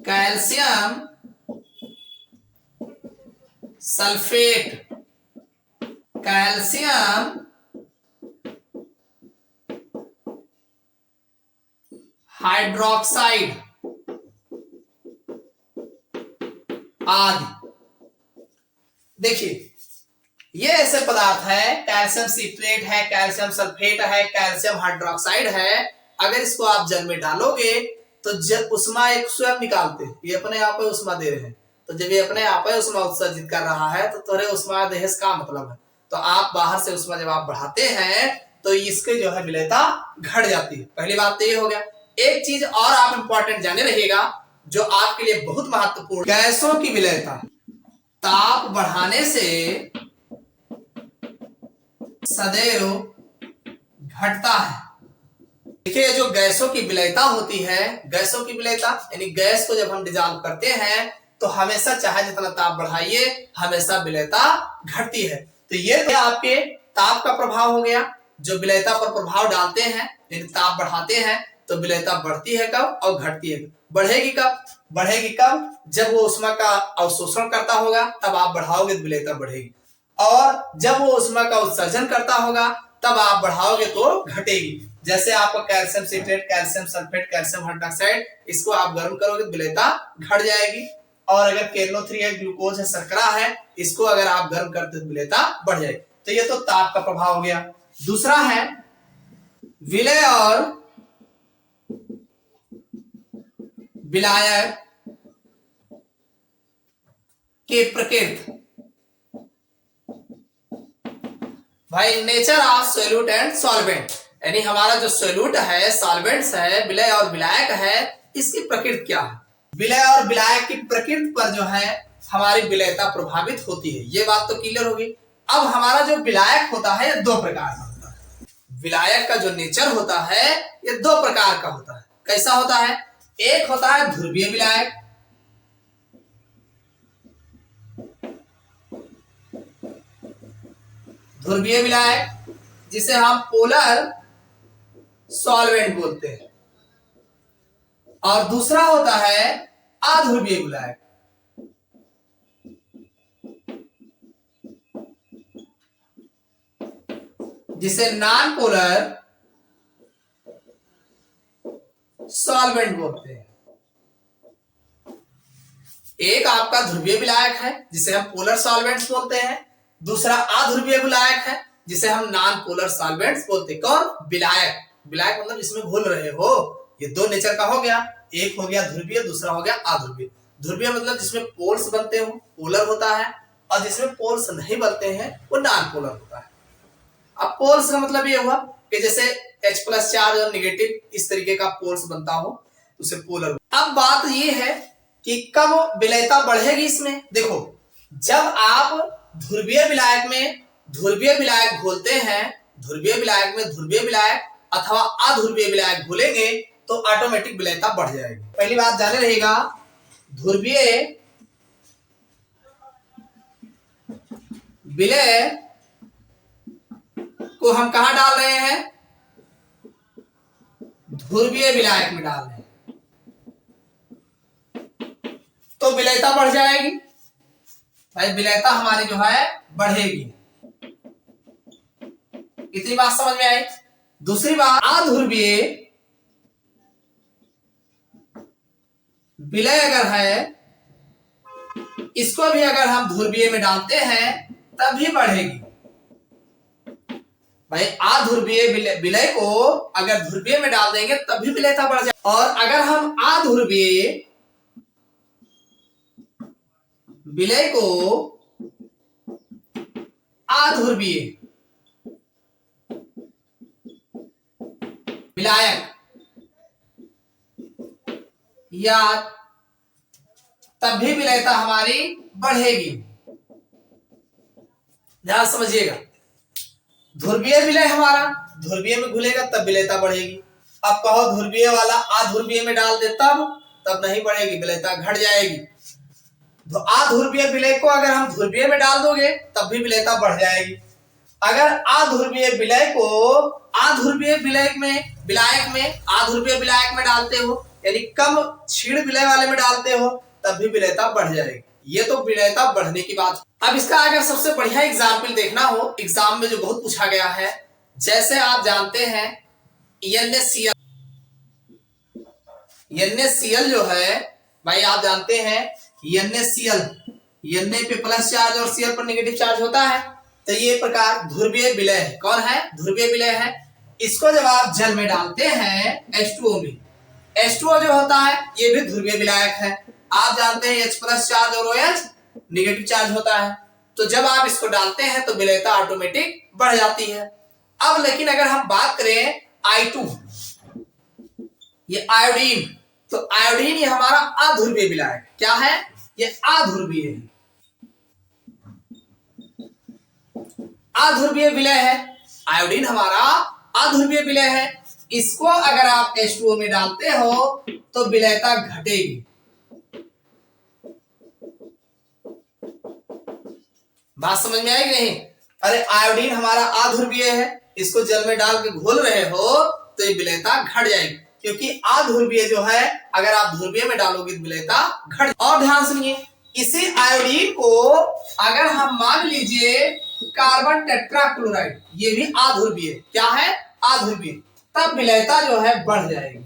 कैल्शियम सल्फेट, कैल्शियम हाइड्रोक्साइड आदि। देखिए ये ऐसे पदार्थ है, कैल्शियम सीट्रेट है, कैल्शियम सल्फेट है, कैल्शियम हाइड्रोक्साइड है। अगर इसको आप जल में डालोगे तो उष्मा एक स्वयं निकालते हैं, ये अपने आप में उष्मा दे रहे हैं। तो जब ये अपने आप में उष्मा उत्सर्जित कर रहा है तो थोड़े उष्मा देहस का मतलब है। तो आप बाहर से उष्मा जब आप बढ़ाते हैं तो इसके जो है विलेयता घट जाती है। पहली बात तो ये हो गया। एक चीज और आप इंपॉर्टेंट जाने रहिएगा जो आपके लिए बहुत महत्वपूर्ण, गैसों की विलेयता ताप बढ़ाने से सदैव घटता है। देखिए जो गैसों की विलेयता होती है, गैसों की विलेयता यानी गैस को जब हम डिजॉल्व करते हैं तो हमेशा चाहे जितना ताप बढ़ाइए हमेशा विलेयता घटती है। तो ये तो आपके ताप का प्रभाव हो गया, जो विलेयता पर प्रभाव डालते हैं, यानी ताप बढ़ाते हैं तो विलेयता बढ़ती है कब और घटती है। बढ़ेगी कब? बढ़ेगी कब? जब वो उष्मा का अवशोषण करता होगा तब आप बढ़ाओगे तो विलेयता बढ़ेगी, और जब वो उष्मा का उत्सर्जन करता होगा तब आप बढ़ाओगे तो घटेगी। जैसे आपका calcium citrate, calcium sulphate, calcium hydroxide, इसको आप गर्म करोगे तो विलेयता घट जाएगी। और अगर KNO3 है, ग्लूकोज है, शर्करा है, इसको अगर आप गर्म करते तो विलेयता बढ़ जाएगी। तो ये तो ताप का प्रभाव हो गया। दूसरा है विलय और विलायक के प्रकृति। भाई nature of solute and solvent, यानी हमारा जो सोल्यूट है, सॉल्वेंट्स है, विलय और विलायक है, इसकी प्रकृति क्या है? विलय और विलायक की प्रकृति पर जो है हमारी विलयता प्रभावित होती है, ये बात तो क्लियर होगी। अब हमारा जो विलायक होता है ये दो प्रकार का होता है। विलायक का जो नेचर होता है ये दो प्रकार का होता है। कैसा होता है? एक होता है ध्रुवीय विलायक, ध्रुवीय विलायक जिसे हम पोलर सॉल्वेंट बोलते हैं, और दूसरा होता है अध्रुवीय विलायक, जिसे नॉन पोलर सॉल्वेंट बोलते हैं। एक आपका ध्रुवीय विलायक है जिसे हम पोलर सॉल्वेंट्स बोलते हैं, दूसरा अध्रुवीय विलायक है जिसे हम नॉन पोलर सॉल्वेंट्स बोलते हैं। कौन? विलायक। विलायक मतलब जिसमें घुल रहे हो। ये दो नेचर का हो गया, एक हो गया ध्रुवीय, दूसरा हो गया अध्रुवीय। ध्रुवीय मतलब जिसमें पोल्स बनते हो, पोलर होता है, और जिसमें पोल्स नहीं बनते हैं वो नॉन पोलर होता है। अब पोल्स का मतलब ये हुआ कि जैसे H+ चार्ज और नेगेटिव इस तरीके का पोल्स बनता हो उसे पोलर। अब बात ये है कि कब विलयता बढ़ेगी इसमें। देखो जब आप ध्रुवीय विलायक में ध्रुवीय विलायक घोलते हैं, ध्रुवीय विलायक में ध्रुवीय विलायक अथवा अध्रुवीय विलायक घोलेंगे तो ऑटोमेटिक विलेयता बढ़ जाएगी। पहली बात जाने रहेगा, ध्रुवीय विलय को हम कहां डाल रहे हैं? ध्रुवीय विलायक में डाल रहे हैं, तो विलेयता बढ़ जाएगी भाई, विलेयता हमारी जो है बढ़ेगी। इतनी बात समझ में आई। दूसरी बात, अध्रुवीय विलय अगर है, इसको भी अगर हम ध्रुवीय में डालते हैं तब भी बढ़ेगी भाई। अध्रुवीय विलय को अगर ध्रुवीय में डाल देंगे तब भी विलेयता बढ़ जाएगी। और अगर हम अध्रुवीय विलय को अध्रुवीय विलायक या तब भी विलेयता हमारी बढ़ेगी। ध्यान समझिएगा, ध्रुवीय विलय हमारा ध्रुवीय में घुलेगा तब विलेयता बढ़ेगी। अब कहो ध्रुवीय वाला अध्रुवीय में डाल दे तब नहीं बढ़ेगी, विलेयता घट जाएगी। तो अध्रुवीय विलय को अगर हम ध्रुवीय में डाल दोगे तब भी विलेयता बढ़ जाएगी। अगर अध्रुवीय विलय को अध्रुवीय विलायक में डालते हो, यानी कम क्षीण विलय वाले में डालते हो, तब भी विलेयता बढ़ जाएगी। ये तो विलेयता बढ़ने की बात। अब इसका अगर सबसे बढ़िया एग्जाम्पल देखना हो, एग्जाम में जो बहुत पूछा गया है, जैसे आप जानते हैं NaCl जो है भाई, आप जानते हैं NaCl, Na पे प्लस चार्ज और Cl पर नेगेटिव चार्ज होता है। तो ये प्रकार ध्रुवीय विलय है। कौन है? ध्रुवीय विलय है। इसको जब आप जल में डालते हैं H2O में, H2O जो होता है ये भी ध्रुवीय विलायक है। आप जानते हैं H प्लस चार्ज और OH नेगेटिव चार्ज होता है। तो जब आप इसको डालते हैं तो विलेयता ऑटोमेटिक बढ़ जाती है। अब लेकिन अगर हम बात करें I2, ये आयोडीन, तो आयोडीन ये हमारा अध्रुवीय विलायक। क्या है? ये अध्रुवीय है, अध्रुवीय विलय है। आयोडीन हमारा अध्रुवीय विलय है। इसको अगर आप H2O में डालते हो तो विलेयता घटेगी। बात समझ में आएगी नहीं? अरे आयोडीन हमारा अध्रुवीय है, इसको जल में डाल के घोल रहे हो तो ये विलेयता घट जाएगी, क्योंकि अध्रुवीय जो है अगर आप ध्रुवीय में डालोगे तो विलेयता घट। और ध्यान सुनिए, इसी आयोडीन को अगर हम मान लीजिए कार्बन टेट्राक्लोराइड, ये भी अध्रुवीय, क्या है? अध्रुवीय, तब विलेयता जो है बढ़ जाएगी।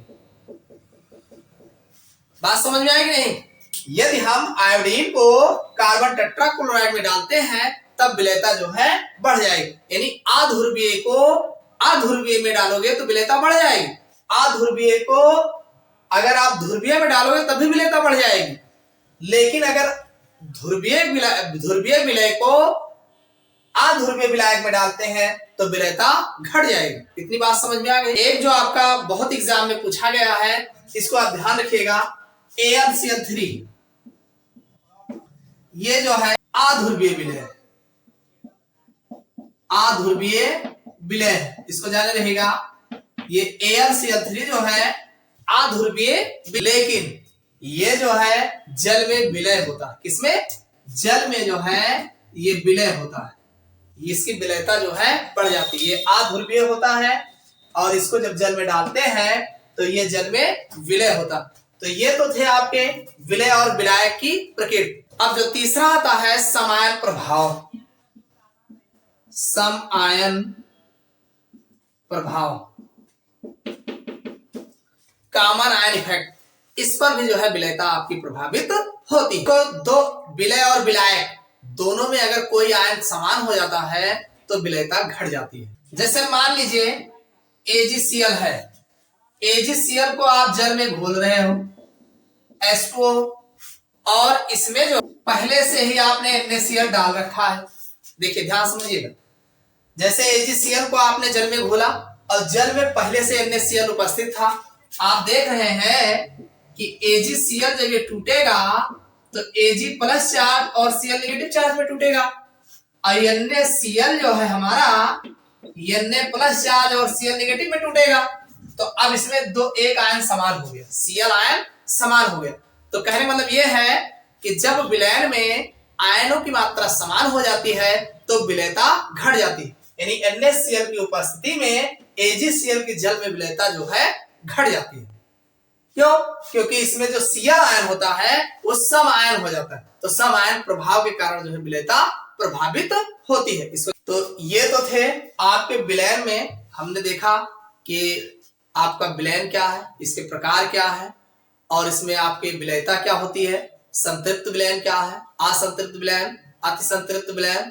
बात समझ में आएगी नहीं? यदि हम आयोडीन को कार्बन टेट्राक्लोराइड में डालते हैं तब विलेयता जो है बढ़ जाएगी। यानी अध्रुवीय को अध्रुवीय में डालोगे तो विलेयता बढ़ जाएगी। अध्रुवीय को अगर आप ध्रुवीय में डालोगे तब भी विलेयता बढ़ जाएगी। लेकिन अगर ध्रुवीय विलय को अध्रुवीय विलायक में डालते हैं तो विलेयता घट जाएगी। इतनी बात समझ में आ गई? एक जो आपका बहुत एग्जाम में पूछा गया है, इसको आप ध्यान रखिएगा, AlCl3, ये जो है अध्रुवीय विलय, अध्रुवीय विलय, इसको जाने रहेगा। ये AlCl3 जो है अध्रुवीय, लेकिन ये जो है जल में विलय होता है। किसमें? जल में जो है ये विलय होता है, इसकी विलेयता जो है बढ़ जाती है। ये अध्रुवीय होता है और इसको जब जल में डालते हैं तो ये जल में विलय होता है। तो ये तो थे आपके विलय और विलायक की प्रकृति। अब जो तीसरा आता है समायन प्रभाव, समायन प्रभाव, कॉमन आयन इफेक्ट, इस पर भी जो है विलेयता आपकी प्रभावित होती है। तो दो विलय और विलायक दोनों में अगर कोई आयन समान हो जाता है तो विलेयता घट जाती है। जैसे मान लीजिए AgCl है, AgCl को आप जल में घोल रहे हो H2O, और इसमें जो पहले से ही आपने NaCl डाल रखा है। देखिए ध्यान समझिएगा, जैसे AgCl को आपने जल में घोला और जल में पहले से NaCl उपस्थित था। आप देख रहे हैं कि AgCl जब ये टूटेगा तो Ag प्लस चार्ज और Cl नेगेटिव चार्ज में टूटेगा। NaCl जो है हमारा Na प्लस चार्ज और Cl नेगेटिव में टूटेगा। तो अब इसमें दो एक आयन समान हो गया, Cl आयन समान हो गया। तो कहने मतलब ये है कि जब विलयन में आयनों की मात्रा समान हो जाती है तो विलेयता घट जाती है, यानी NaCl की उपस्थिति में AgCl के जल में विलेयता जो है घट जाती है। क्यों? क्योंकि इसमें जो Cl आयन होता है वो सम आयन हो जाता है, तो सम आयन प्रभाव के कारण जो है विलेयता प्रभावित होती है। इसको तो ये तो थे आपके विलयन में, हमने देखा कि आपका विलयन क्या है, इसके प्रकार क्या है, और इसमें आपके विलेयता क्या होती है, संतृप्त विलयन क्या है, असंतृप्त विलयन, अतिसंतृप्त विलयन,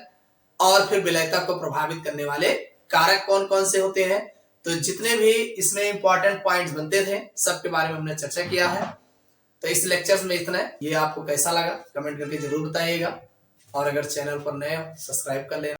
और फिर विलेयता को प्रभावित करने वाले कारक कौन कौन से होते हैं। तो जितने भी इसमें इंपॉर्टेंट पॉइंट्स बनते थे सबके बारे में हमने चर्चा किया है। तो इस लेक्चर्स में इतना है। ये आपको कैसा लगा कमेंट करके जरूर बताइएगा, और अगर चैनल पर नए हो सब्सक्राइब कर लेना।